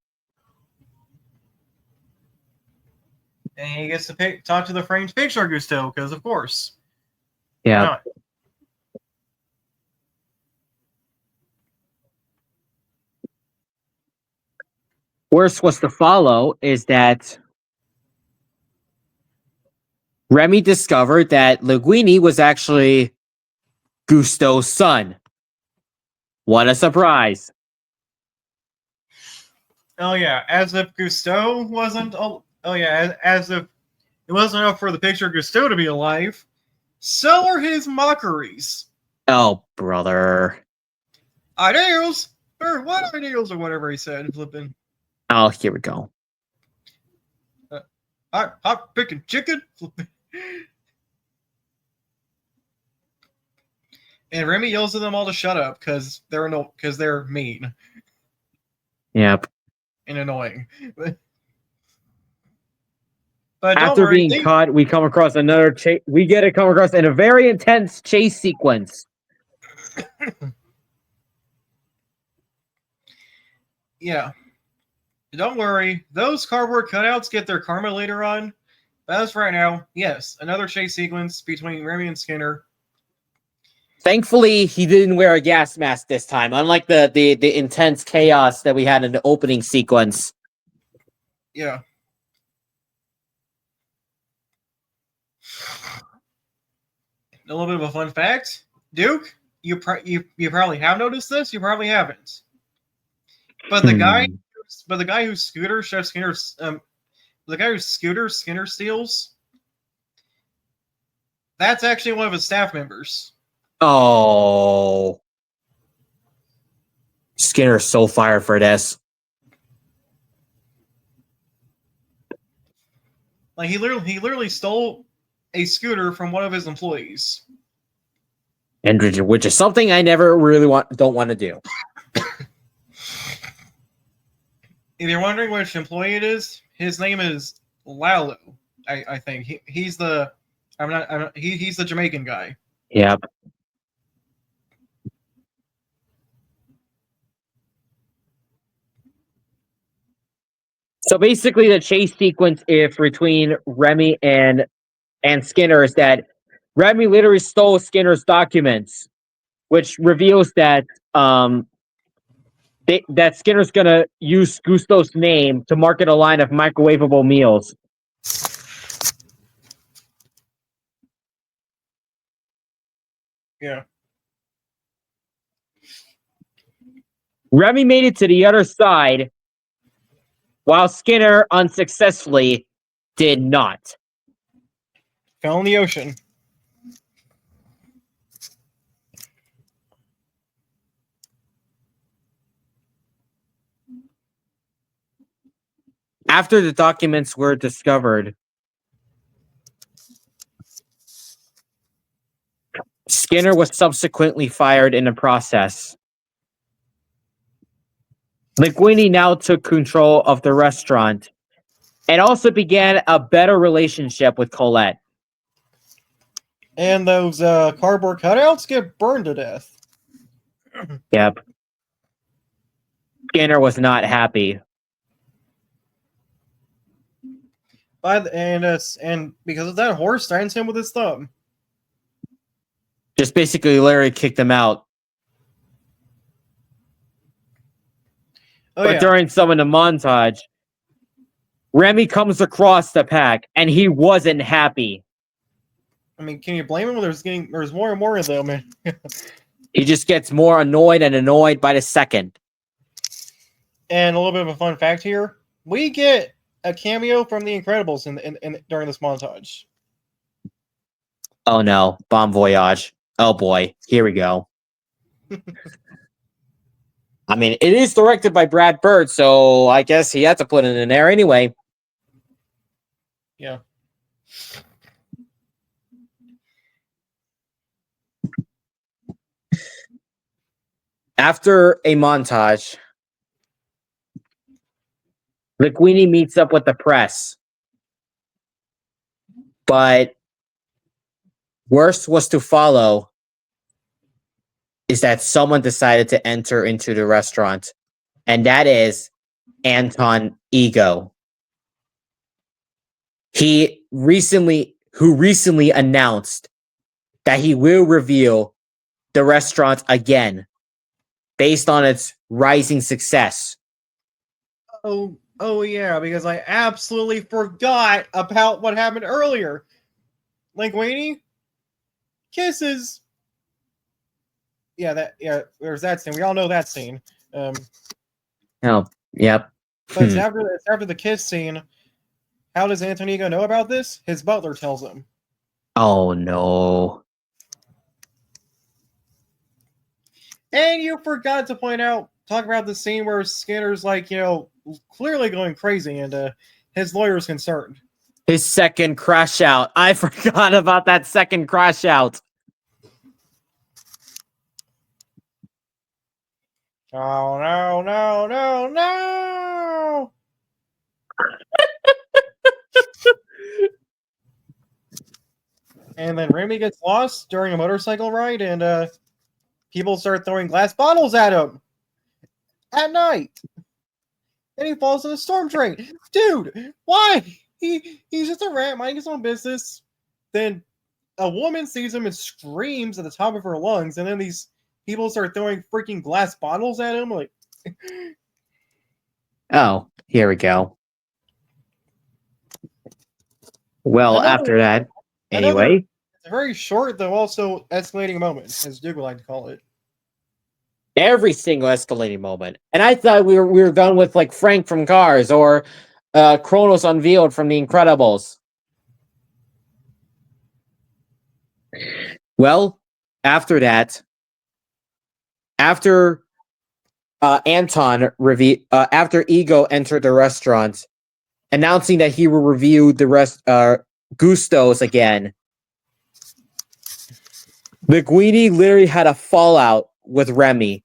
And he gets to talk to the framed picture Gusto, because of course. Yeah. Worse was to follow is that Remy discovered that Linguini was actually Gusto's son. What a surprise. Oh yeah, as if Gusto wasn't. As if it wasn't enough for the picture Gusto to be alive. So are his mockeries. Oh, brother. Ideals? Or what ideals, or whatever he said, flipping. Oh, here we go. Hot picking chicken? And Remy yells at them all to shut up because they're mean. Yep. And annoying. But after being caught, we come across another chase. We get to come across in a very intense chase sequence. Yeah. Don't worry. Those cardboard cutouts get their karma later on. But as for right now, yes, another chase sequence between Remy and Skinner. Thankfully, he didn't wear a gas mask this time, unlike the intense chaos that we had in the opening sequence. Yeah. a little bit of a fun fact, Duke, you probably have noticed this. You probably haven't. But the guy whose scooter Chef Skinner's the guy whose scooter Skinner steals, that's actually one of his staff members. Oh, Skinner's so fired for this. Like he literally stole a scooter from one of his employees. And which is something I never really don't want to do. If you're wondering which employee it is, his name is Lalo. I think he's the he's the Jamaican guy. Yep. So basically, the chase sequence is between Remy and Skinner is that Remy literally stole Skinner's documents, which reveals that that Skinner's gonna use Gusto's name to market a line of microwavable meals. Yeah. Remy made it to the other side, while Skinner unsuccessfully did not. Fell in the ocean. After the documents were discovered, Skinner was subsequently fired in the process. Linguini now took control of the restaurant and also began a better relationship with Colette. And those cardboard cutouts get burned to death. Yep. Skinner was not happy. And because of that, Horse threatens him with his thumb. Just basically Larry kicked him out. But during some of the montage, Remy comes across the pack and he wasn't happy. I mean, can you blame him? There's more and more of them. He just gets more annoyed and annoyed by the second. And a little bit of a fun fact here: we get a cameo from The Incredibles in during this montage. Oh no, Bon Voyage. Oh boy, here we go. I mean, it is directed by Brad Bird, so I guess he had to put it in there anyway. Yeah. After a montage, Linguini meets up with the press. But worse was to follow is that someone decided to enter into the restaurant, and that is Anton Ego. Who recently announced that he will reveal the restaurant again based on its rising success. Oh yeah, because I absolutely forgot about what happened earlier. Linguini kisses. Yeah, there's that scene. We all know that scene. Oh, yep. But it's after the kiss scene. How does Antonigo know about this? His butler tells him. Oh no. And you forgot to talk about the scene where Skinner's like, clearly going crazy and his lawyer's concerned. His second crash out. I forgot about that second crash out. Oh, no. And then Remy gets lost during a motorcycle ride, and people start throwing glass bottles at him at night. And he falls in a storm drain. Dude, why? He's just a rat minding his own business. Then a woman sees him and screams at the top of her lungs, and then these people start throwing freaking glass bottles at him. Like, oh, here we go. Well, after that, anyway. It's a very short, though also escalating moment, as Duke would like to call it. Every single escalating moment. And I thought we were done with like Frank from Cars or Kronos Unveiled from The Incredibles. Well, after that, after after Ego entered the restaurant, announcing that he will review the Gustos again, Linguini literally had a fallout with Remy.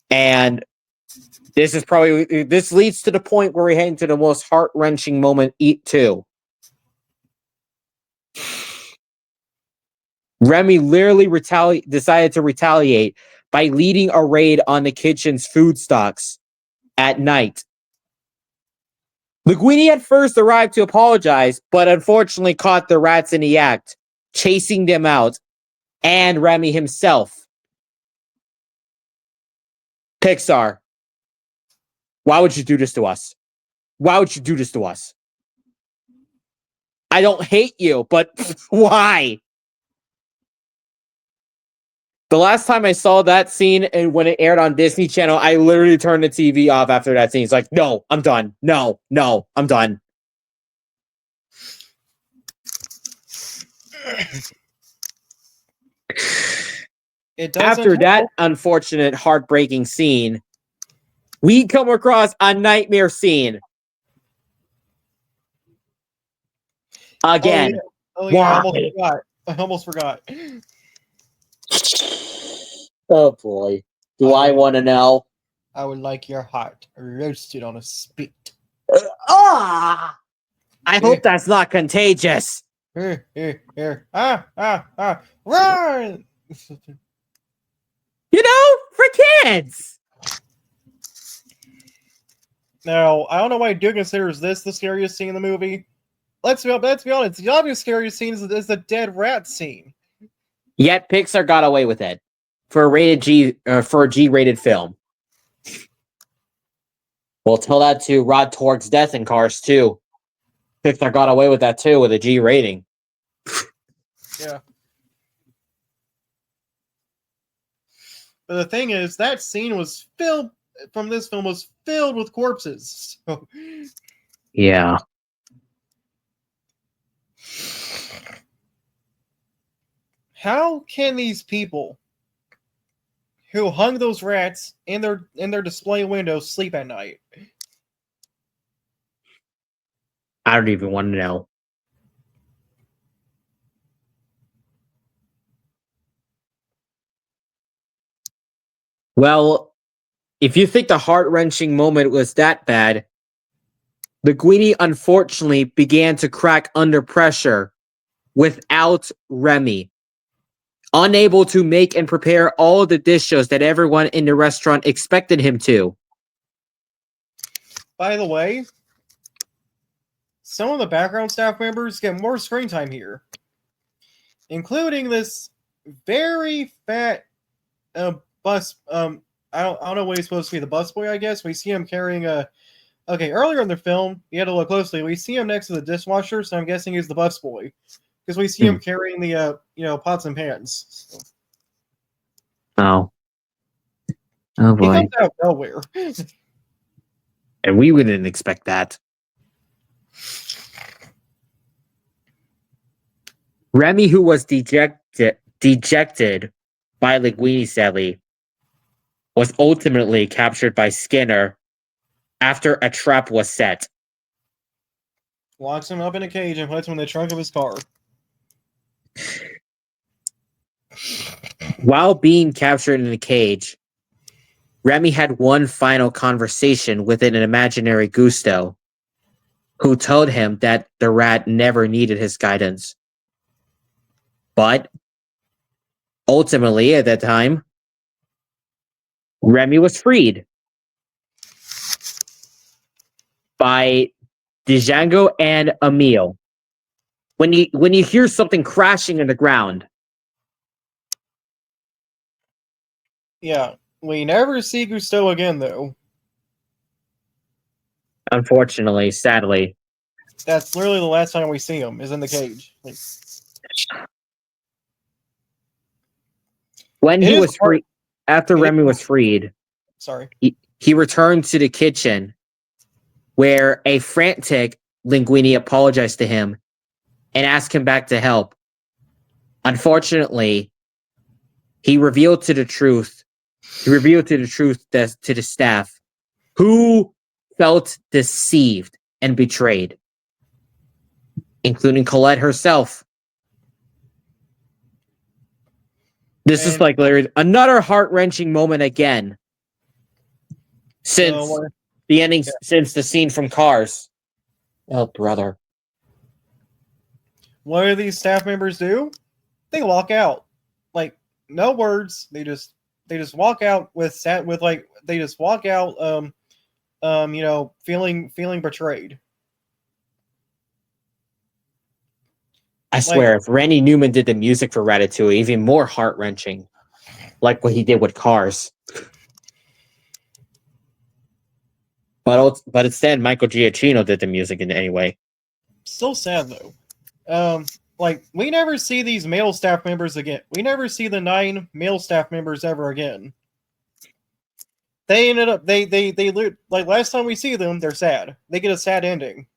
And this leads to the point where we head into the most heart-wrenching moment, Eat 2. Remy literally decided to retaliate by leading a raid on the kitchen's food stocks at night. Linguini at first arrived to apologize, but unfortunately caught the rats in the act, chasing them out, and Remy himself. Pixar, why would you do this to us? Why would you do this to us? I don't hate you, but why? The last time I saw that scene and when it aired on Disney Channel, I literally turned the TV off after that scene. It's like, no, I'm done. No, I'm done. After that unfortunate, heartbreaking scene, we come across a nightmare scene. Again. Oh, yeah. I almost forgot. Oh, boy. Do I want to know? I would like your heart roasted on a spit. I hope that's not contagious. Here. Run! For kids. Now, I don't know why Duke considers this the scariest scene in the movie. Let's be honest. The obvious scariest scene is the dead rat scene. Yet Pixar got away with it for a G-rated film. We'll tell that to Rod Torque's death in Cars 2. Pixar got away with that too with a G rating. Yeah. But the thing is, that scene was filled with corpses. So. Yeah. How can these people who hung those rats in their display windows sleep at night? I don't even want to know. Well, if you think the heart-wrenching moment was that bad, Linguini unfortunately began to crack under pressure without Remy. Unable to make and prepare all the dishes that everyone in the restaurant expected him to. By the way, some of the background staff members get more screen time here, including this very fat bus. I don't know what he's supposed to be, the busboy, I guess. We see him carrying a. Okay, earlier in the film, you had to look closely. We see him next to the dishwasher, so I'm guessing he's the busboy. Because we see him carrying the pots and pans. So. Oh boy! He comes out of nowhere, and we wouldn't expect that. Remy, who was dejected by Linguini, sadly, was ultimately captured by Skinner after a trap was set. Locks him up in a cage and puts him in the trunk of his car. While being captured in the cage, Remy had one final conversation with an imaginary Gusto, who told him that the rat never needed his guidance. But ultimately, at that time, Remy was freed by Django and Emile. When you hear something crashing in the ground. Yeah, we never see Gusto again, though. Unfortunately, sadly. That's literally the last time we see him is in the cage. Like, When it he is was hard. free, after It Remy is, was freed, sorry. he returned to the kitchen where a frantic Linguini apologized to him and asked him back to help. Unfortunately, he revealed to the truth. He revealed to the truth to the staff, who felt deceived and betrayed, including Colette herself. This is And like another heart-wrenching moment again. Since so, the ending, since the scene from Cars. Oh, brother. what do these staff members do? They walk out. Like, no words. They just walk out they just walk out feeling betrayed. I swear, if Randy Newman did the music for Ratatouille, even more heart-wrenching. Like what he did with Cars. But instead, Michael Giacchino did the music in any way. So sad though. Like, we never see these male staff members again. We never see the 9 male staff members ever again. They ended up they like last time we see them, they're sad. They get a sad ending.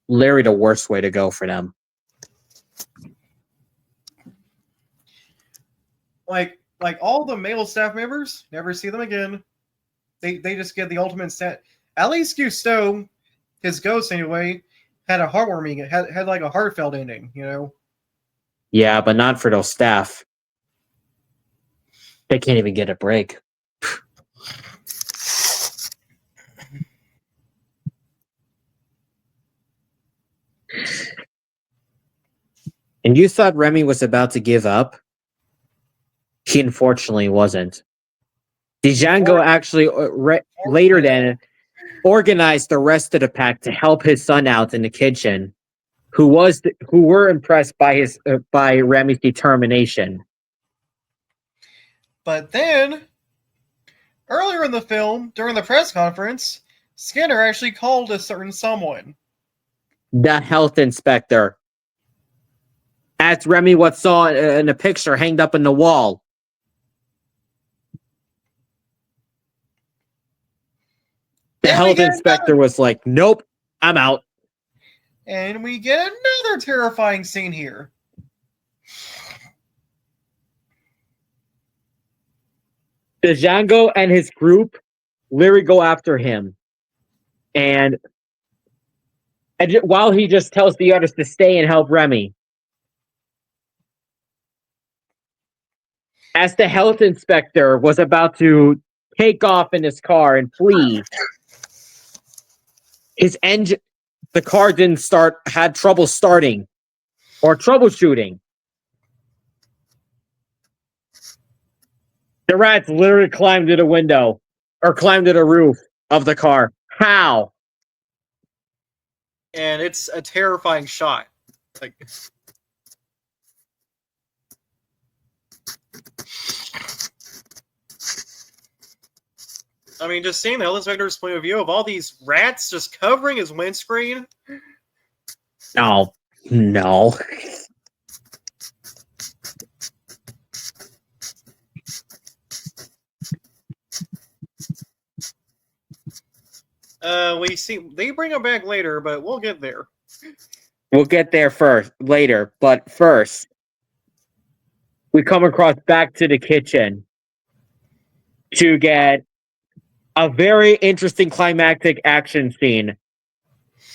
Literally the worst way to go for them. Like all the male staff members, never see them again. They just get the ultimate set. At least Gusteau, his ghost anyway, had a heartwarming, had like a heartfelt ending, you know. Yeah, but not for those staff. They can't even get a break. And you thought Remy was about to give up? He unfortunately wasn't. Django actually later then organized the rest of the pack to help his son out in the kitchen, who were impressed by Remy's determination. But then, earlier in the film, during the press conference, Skinner actually called a certain someone. The health inspector. Asked Remy what saw in a picture hanged up in the wall. The health inspector was like, nope, I'm out. And we get another terrifying scene here. Django and his group literally go after him. And while he just tells the others to stay and help Remy. As the health inspector was about to take off in his car and flee, the car had trouble starting or troubleshooting. The rats literally climbed to the window or climbed to the roof of the car. How? And it's a terrifying shot. Like, I mean, just seeing the health inspector's point of view of all these rats just covering his windscreen. Oh, no. We see they bring him back later, but we'll get there. We'll get there later. But first, we come across back to the kitchen to get a very interesting climactic action scene,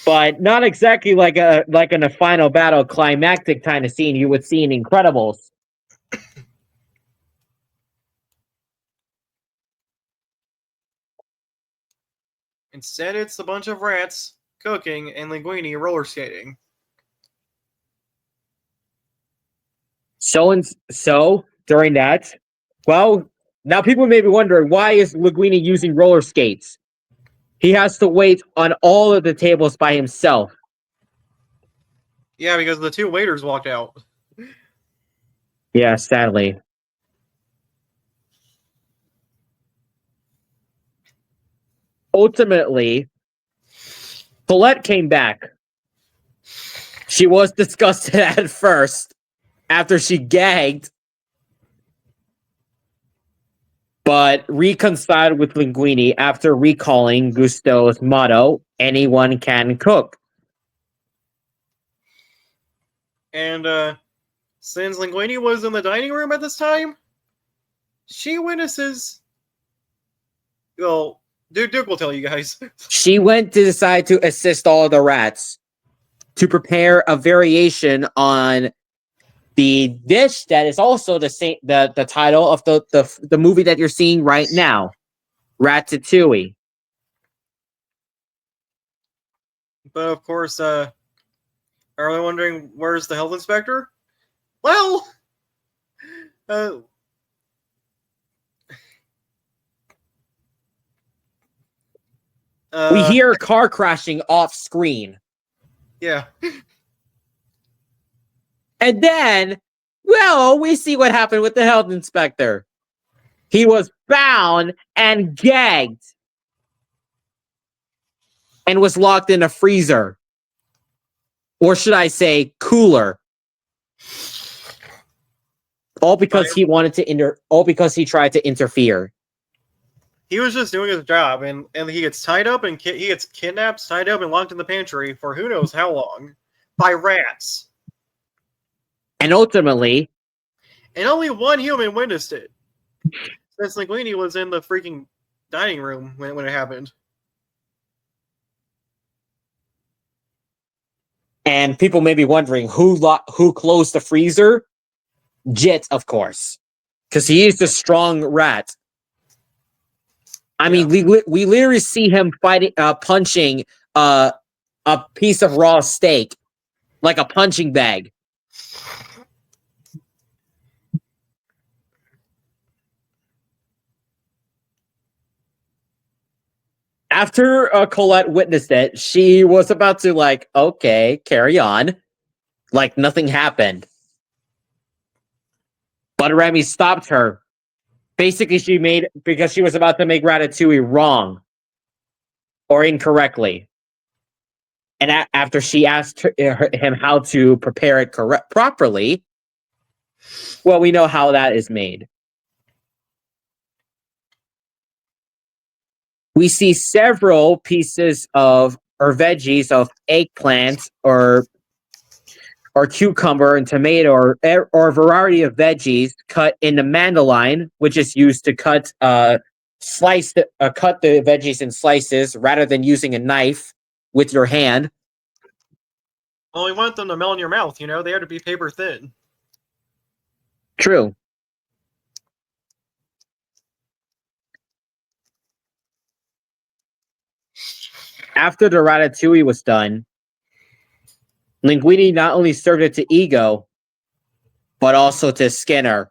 but not exactly like in a final battle climactic kind of scene you would see in Incredibles. Instead, it's a bunch of rats cooking and Linguini roller skating. So during that, well, now people may be wondering, why is Linguini using roller skates? He has to wait on all of the tables by himself. Yeah, because the 2 waiters walked out. Yeah, sadly. Ultimately, Colette came back. She was disgusted at first after she gagged, but reconciled with Linguini after recalling Gusteau's motto, anyone can cook. And since Linguini was in the dining room at this time, she witnesses. Well, Duke will tell you guys. She went to decide to assist all of the rats to prepare a variation on the dish that is also the same, the title of the movie that you're seeing right now, Ratatouille. But of course, are they wondering where's the health inspector? Well, we hear a car crashing off screen. Yeah. And then, well, we see what happened with the health inspector. He was bound and gagged and was locked in a freezer. Or should I say cooler? All because he wanted to all because he tried to interfere. He was just doing his job, and he gets tied up, and he gets kidnapped, tied up, and locked in the pantry for who knows how long by rats. And ultimately, and only one human witnessed it, since Linguini was in the freaking dining room when it happened. And people may be wondering who closed the freezer. Jet, of course, because he is the strong rat. I mean, we literally see him fighting, punching a piece of raw steak like a punching bag. After Colette witnessed it, she was about to okay, carry on, like nothing happened. But Remy stopped her. Basically, because she was about to make Ratatouille wrong or incorrectly. And after she asked him how to prepare it properly, well, we know how that is made. We see several pieces of veggies of eggplant or cucumber and tomato or a variety of veggies cut in the mandolin, which is used to cut the veggies in slices rather than using a knife with your hand. Well, we want them to melt in your mouth, They have to be paper thin. True. After the ratatouille was done, Linguini not only served it to Ego, but also to Skinner.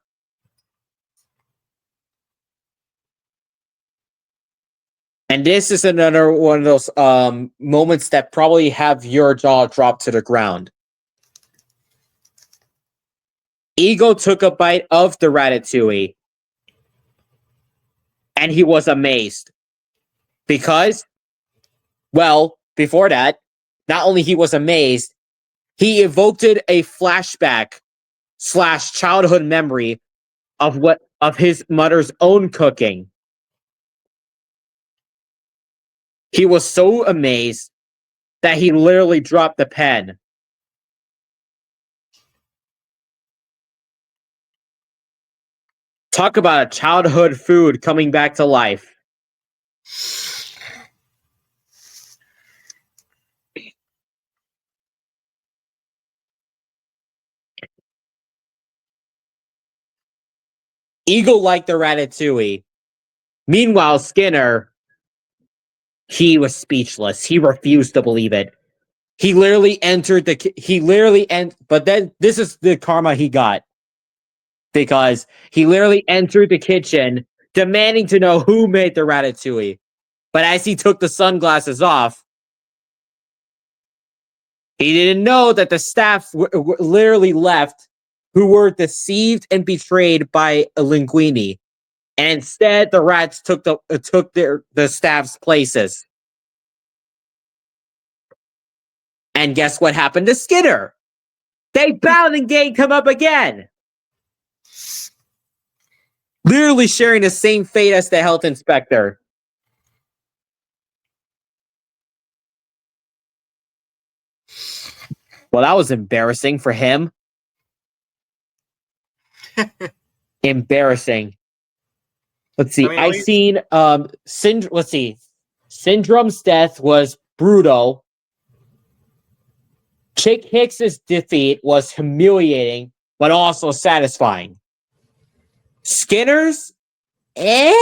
And this is another one of those moments that probably have your jaw drop to the ground. Ego took a bite of the ratatouille, and he was amazed. Because, well, before that, not only he was amazed, he evoked a flashback / childhood memory of his mother's own cooking. He was so amazed that he literally dropped the pen. Talk about a childhood food coming back to life. Eagle liked the ratatouille. Meanwhile, Skinner, he was speechless. He refused to believe it. He literally entered but then this is the karma he got. Because he literally entered the kitchen demanding to know who made the ratatouille. But as he took the sunglasses off, he didn't know that the staff literally left, who were deceived and betrayed by Linguini. And instead, the rats took the staff's places. And guess what happened to Skinner? They bound and ganged him up again. Literally sharing the same fate as the health inspector. Well, that was embarrassing for him. Embarrassing. Let's see. I mean, Let's see. Syndrome's death was brutal. Chick Hicks's defeat was humiliating, but also satisfying. Skinner's, At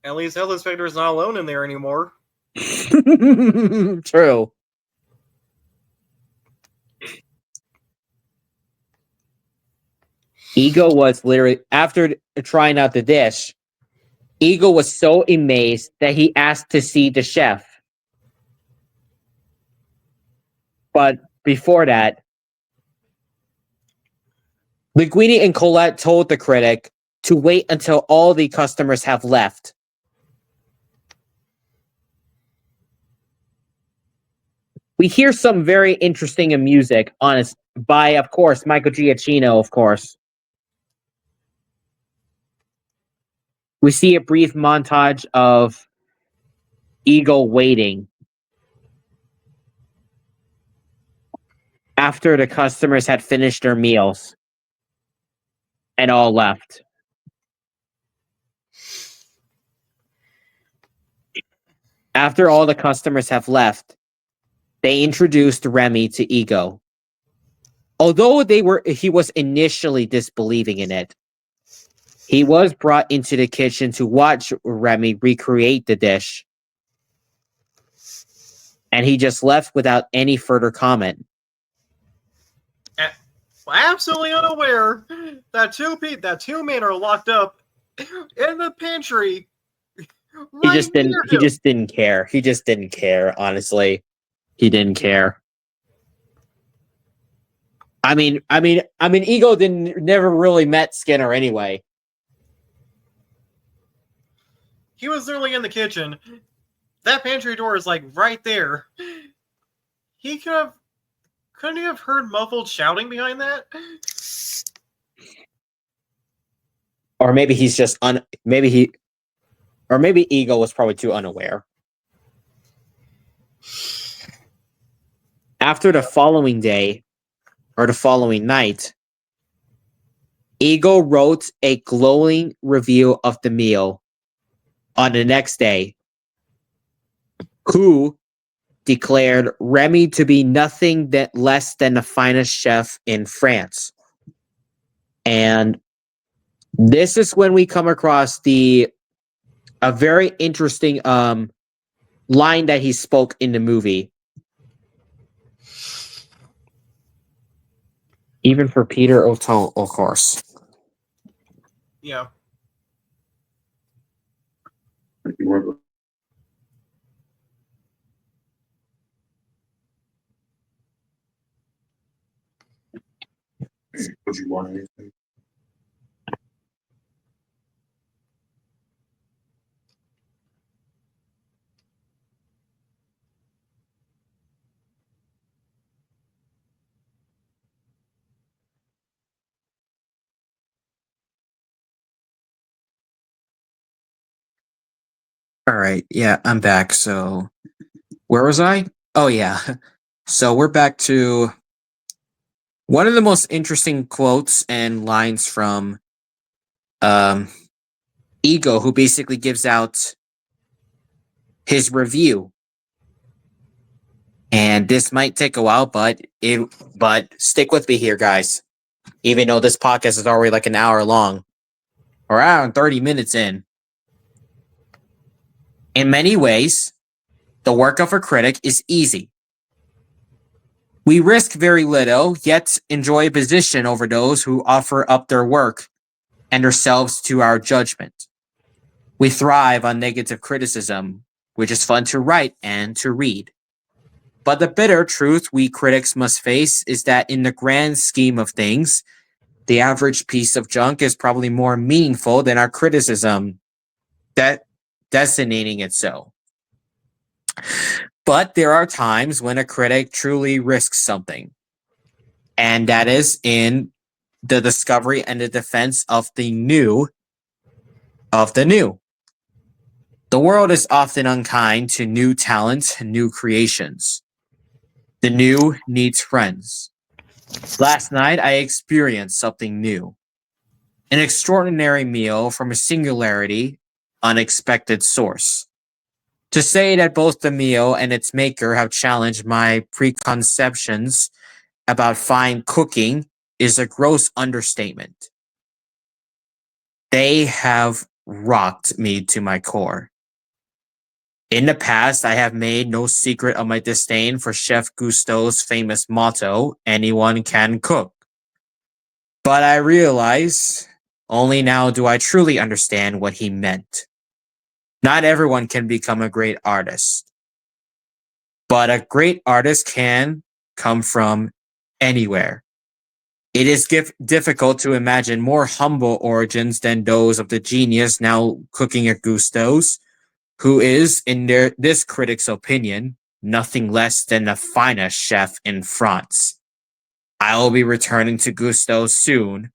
least Health Inspector's not alone in there anymore. True. Ego was literally, after trying out the dish, Ego was so amazed that he asked to see the chef. But before that, Linguini and Colette told the critic to wait until all the customers have left. We hear some very interesting music by, of course, Michael Giacchino, of course. We see a brief montage of Ego waiting after the customers had finished their meals and all left. After all the customers have left, they introduced Remy to Ego. Although he was initially disbelieving in it, he was brought into the kitchen to watch Remy recreate the dish. And he just left without any further comment. Absolutely unaware that two men are locked up in the pantry. He just didn't care. He just didn't care, honestly. He didn't care. I mean, Ego never really met Skinner anyway. He was literally in the kitchen. That pantry door is like right there. He couldn't he have heard muffled shouting behind that? Or maybe he's just maybe Ego was probably too unaware. After the following day, or the following night, Ego wrote a glowing review of the meal on the next day, who declared Remy to be nothing less than the finest chef in France. And this is when we come across a very interesting line that he spoke in the movie. Even for Peter O'Toole, of course. Yeah. Would you want anything? All right. Yeah, I'm back. So where was I? Oh, yeah. So we're back to one of the most interesting quotes and lines from Ego, who basically gives out his review. And this might take a while, but stick with me here, guys. Even though this podcast is already like an hour long, or around 30 minutes in. In many ways, the work of a critic is easy. We risk very little, yet enjoy a position over those who offer up their work and themselves to our judgment. We thrive on negative criticism, which is fun to write and to read. But the bitter truth we critics must face is that in the grand scheme of things, the average piece of junk is probably more meaningful than our criticism, that designating it so. But there are times when a critic truly risks something, and that is in the discovery and the defense of the new. The world is often unkind to new talent, new creations. The new needs friends. Last night, I experienced something new. An extraordinary meal from a singularity, unexpected source. To say that both the meal and its maker have challenged my preconceptions about fine cooking is a gross understatement. They have rocked me to my core. In the past, I have made no secret of my disdain for Chef Gusteau's famous motto, anyone can cook. But I realize only now do I truly understand what he meant. Not everyone can become a great artist, but a great artist can come from anywhere. It is difficult to imagine more humble origins than those of the genius now cooking at Gusteau's, who is, in this critic's opinion, nothing less than the finest chef in France. I will be returning to Gusteau's soon,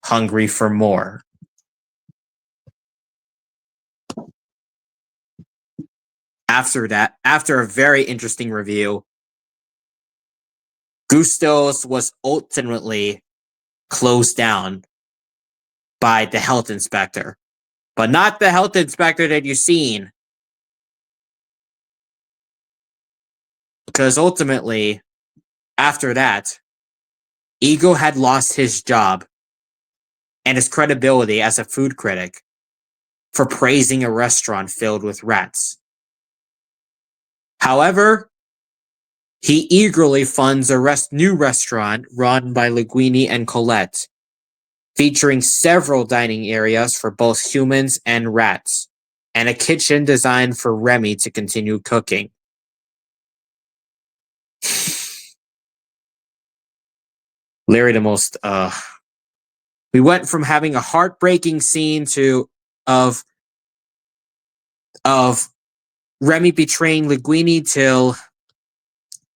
hungry for more. After a very interesting review, Gusteau's was ultimately closed down by the health inspector, but not the health inspector that you've seen. Because ultimately, after that, Ego had lost his job and his credibility as a food critic for praising a restaurant filled with rats. However, he eagerly funds a new restaurant run by Linguini and Colette, featuring several dining areas for both humans and rats, and a kitchen designed for Remy to continue cooking. Larry, we went from having a heartbreaking scene of Remy betraying Linguini till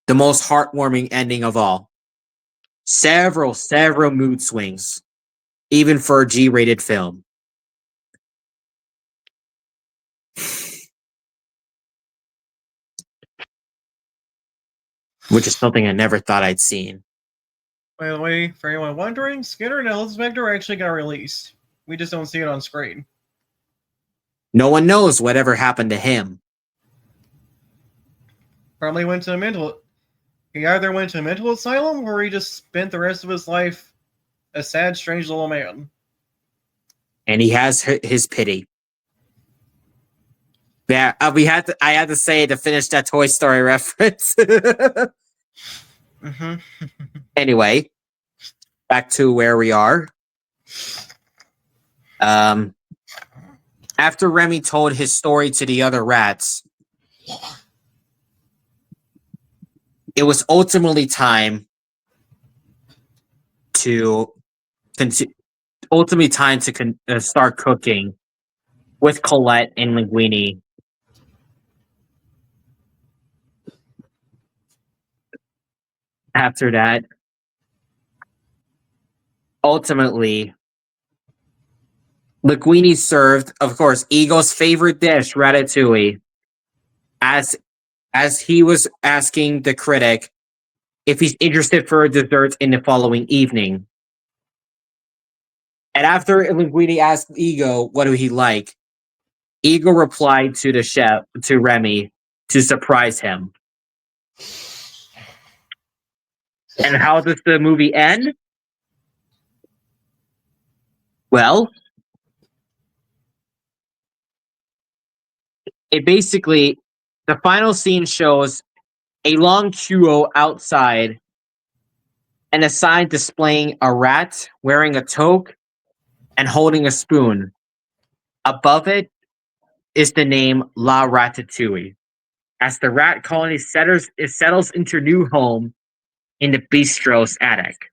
the most heartwarming ending of all. Several mood swings, even for a G-rated film. Which is something I never thought I'd seen. By the way, for anyone wondering, Skinner and Health Inspector actually got released. We just don't see it on screen. No one knows whatever happened to him. Probably went to a mental... He either went to a mental asylum or he just spent the rest of his life a sad, strange little man. And he has his pity. Yeah, I had to say to finish that Toy Story reference. Mm-hmm. Anyway, back to where we are. After Remy told his story to the other rats, it was ultimately time to start cooking with Colette and Linguini. After that, ultimately, Linguini served, of course, Ego's favorite dish, Ratatouille, as he was asking the critic if he's interested for a dessert in the following evening. And after Linguini asked Ego what do he like, Ego replied to the chef, to Remy, to surprise him. And how does the movie end? Well, the final scene shows a long queue outside and a sign displaying a rat wearing a toque and holding a spoon. Above it is the name La Ratatouille, as the rat colony settles into new home in the bistro's attic.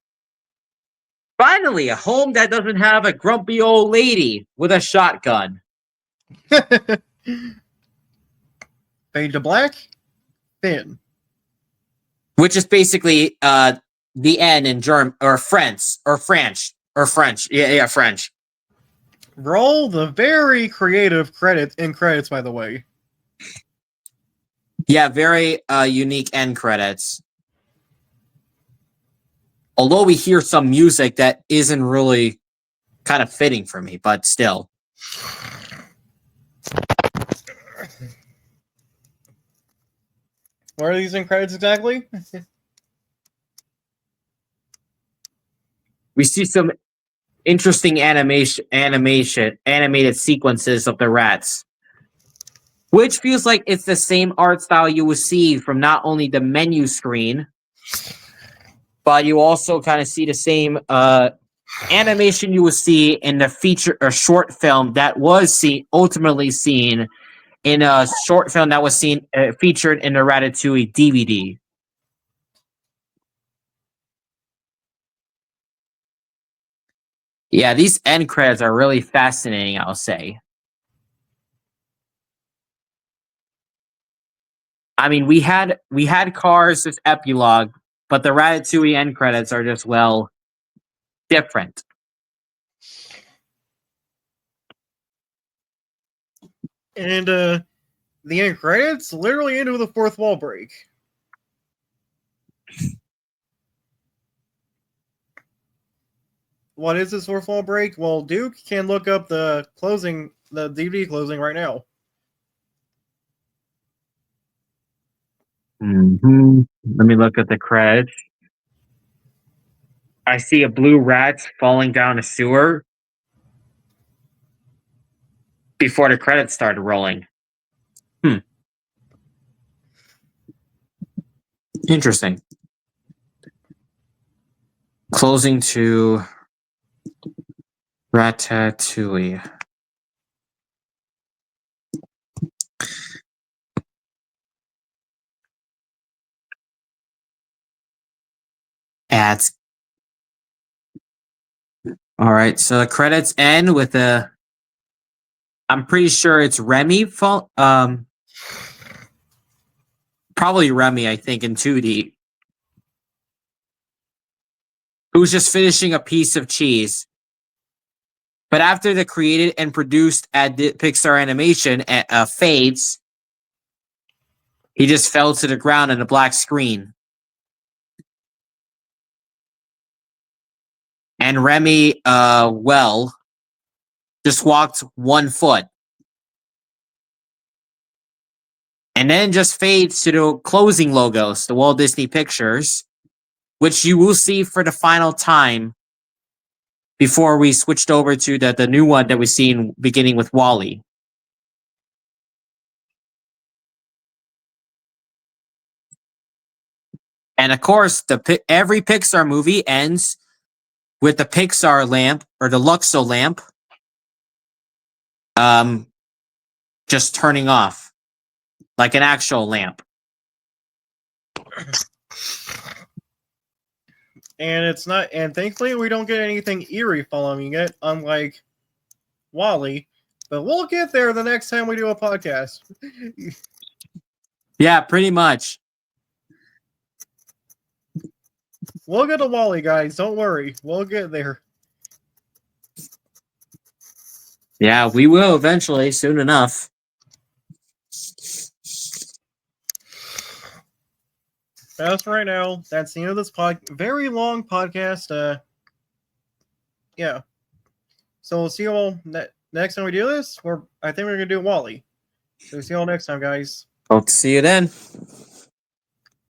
Finally, a home that doesn't have a grumpy old lady with a shotgun. Fade to black. Fin. Which is basically the N in German or French. Yeah, French. Roll the very creative credits, by the way. Yeah, very unique end credits. Although we hear some music that isn't really kind of fitting for me, but still. What are these in credits exactly? We see some interesting animated sequences of the rats, which feels like it's the same art style you will see from not only the menu screen, but you also kind of see the same animation you will see in the feature or short film that was ultimately seen in a short film that was featured in the Ratatouille DVD. Yeah, these end credits are really fascinating, I'll say. I mean, we had Cars as epilogue, but the Ratatouille end credits are just, well, different. And the end credits literally end with a fourth wall break. What is this fourth wall break? Well, Duke can look up the DVD closing right now. Mm-hmm. Let me look at the credits. I see a blue rat falling down a sewer before the credits started rolling. Interesting. Closing to Ratatouille. Ads. All right, so the credits end with I'm pretty sure it's Remy. Probably Remy, I think, in 2D. Who's just finishing a piece of cheese. But after the created and produced at Pixar Animation fades, he just fell to the ground in a black screen. And Remy, just walked 1 foot. And then just fades to the closing logos, the Walt Disney Pictures, which you will see for the final time before we switched over to the new one that we've seen beginning with WALL-E. And of course, every Pixar movie ends with the Pixar lamp or the Luxo lamp just turning off like an actual lamp. And thankfully we don't get anything eerie following it, unlike WALL-E. But we'll get there the next time we do a podcast. Yeah, pretty much. We'll get to WALL-E, guys. Don't worry. We'll get there. Yeah, we will eventually, soon enough. As for right now, that's the end of this very long podcast. Yeah. So we'll see you all next time we do this. I think we're gonna do WALL-E. So see you all next time, guys. Hope to see you then.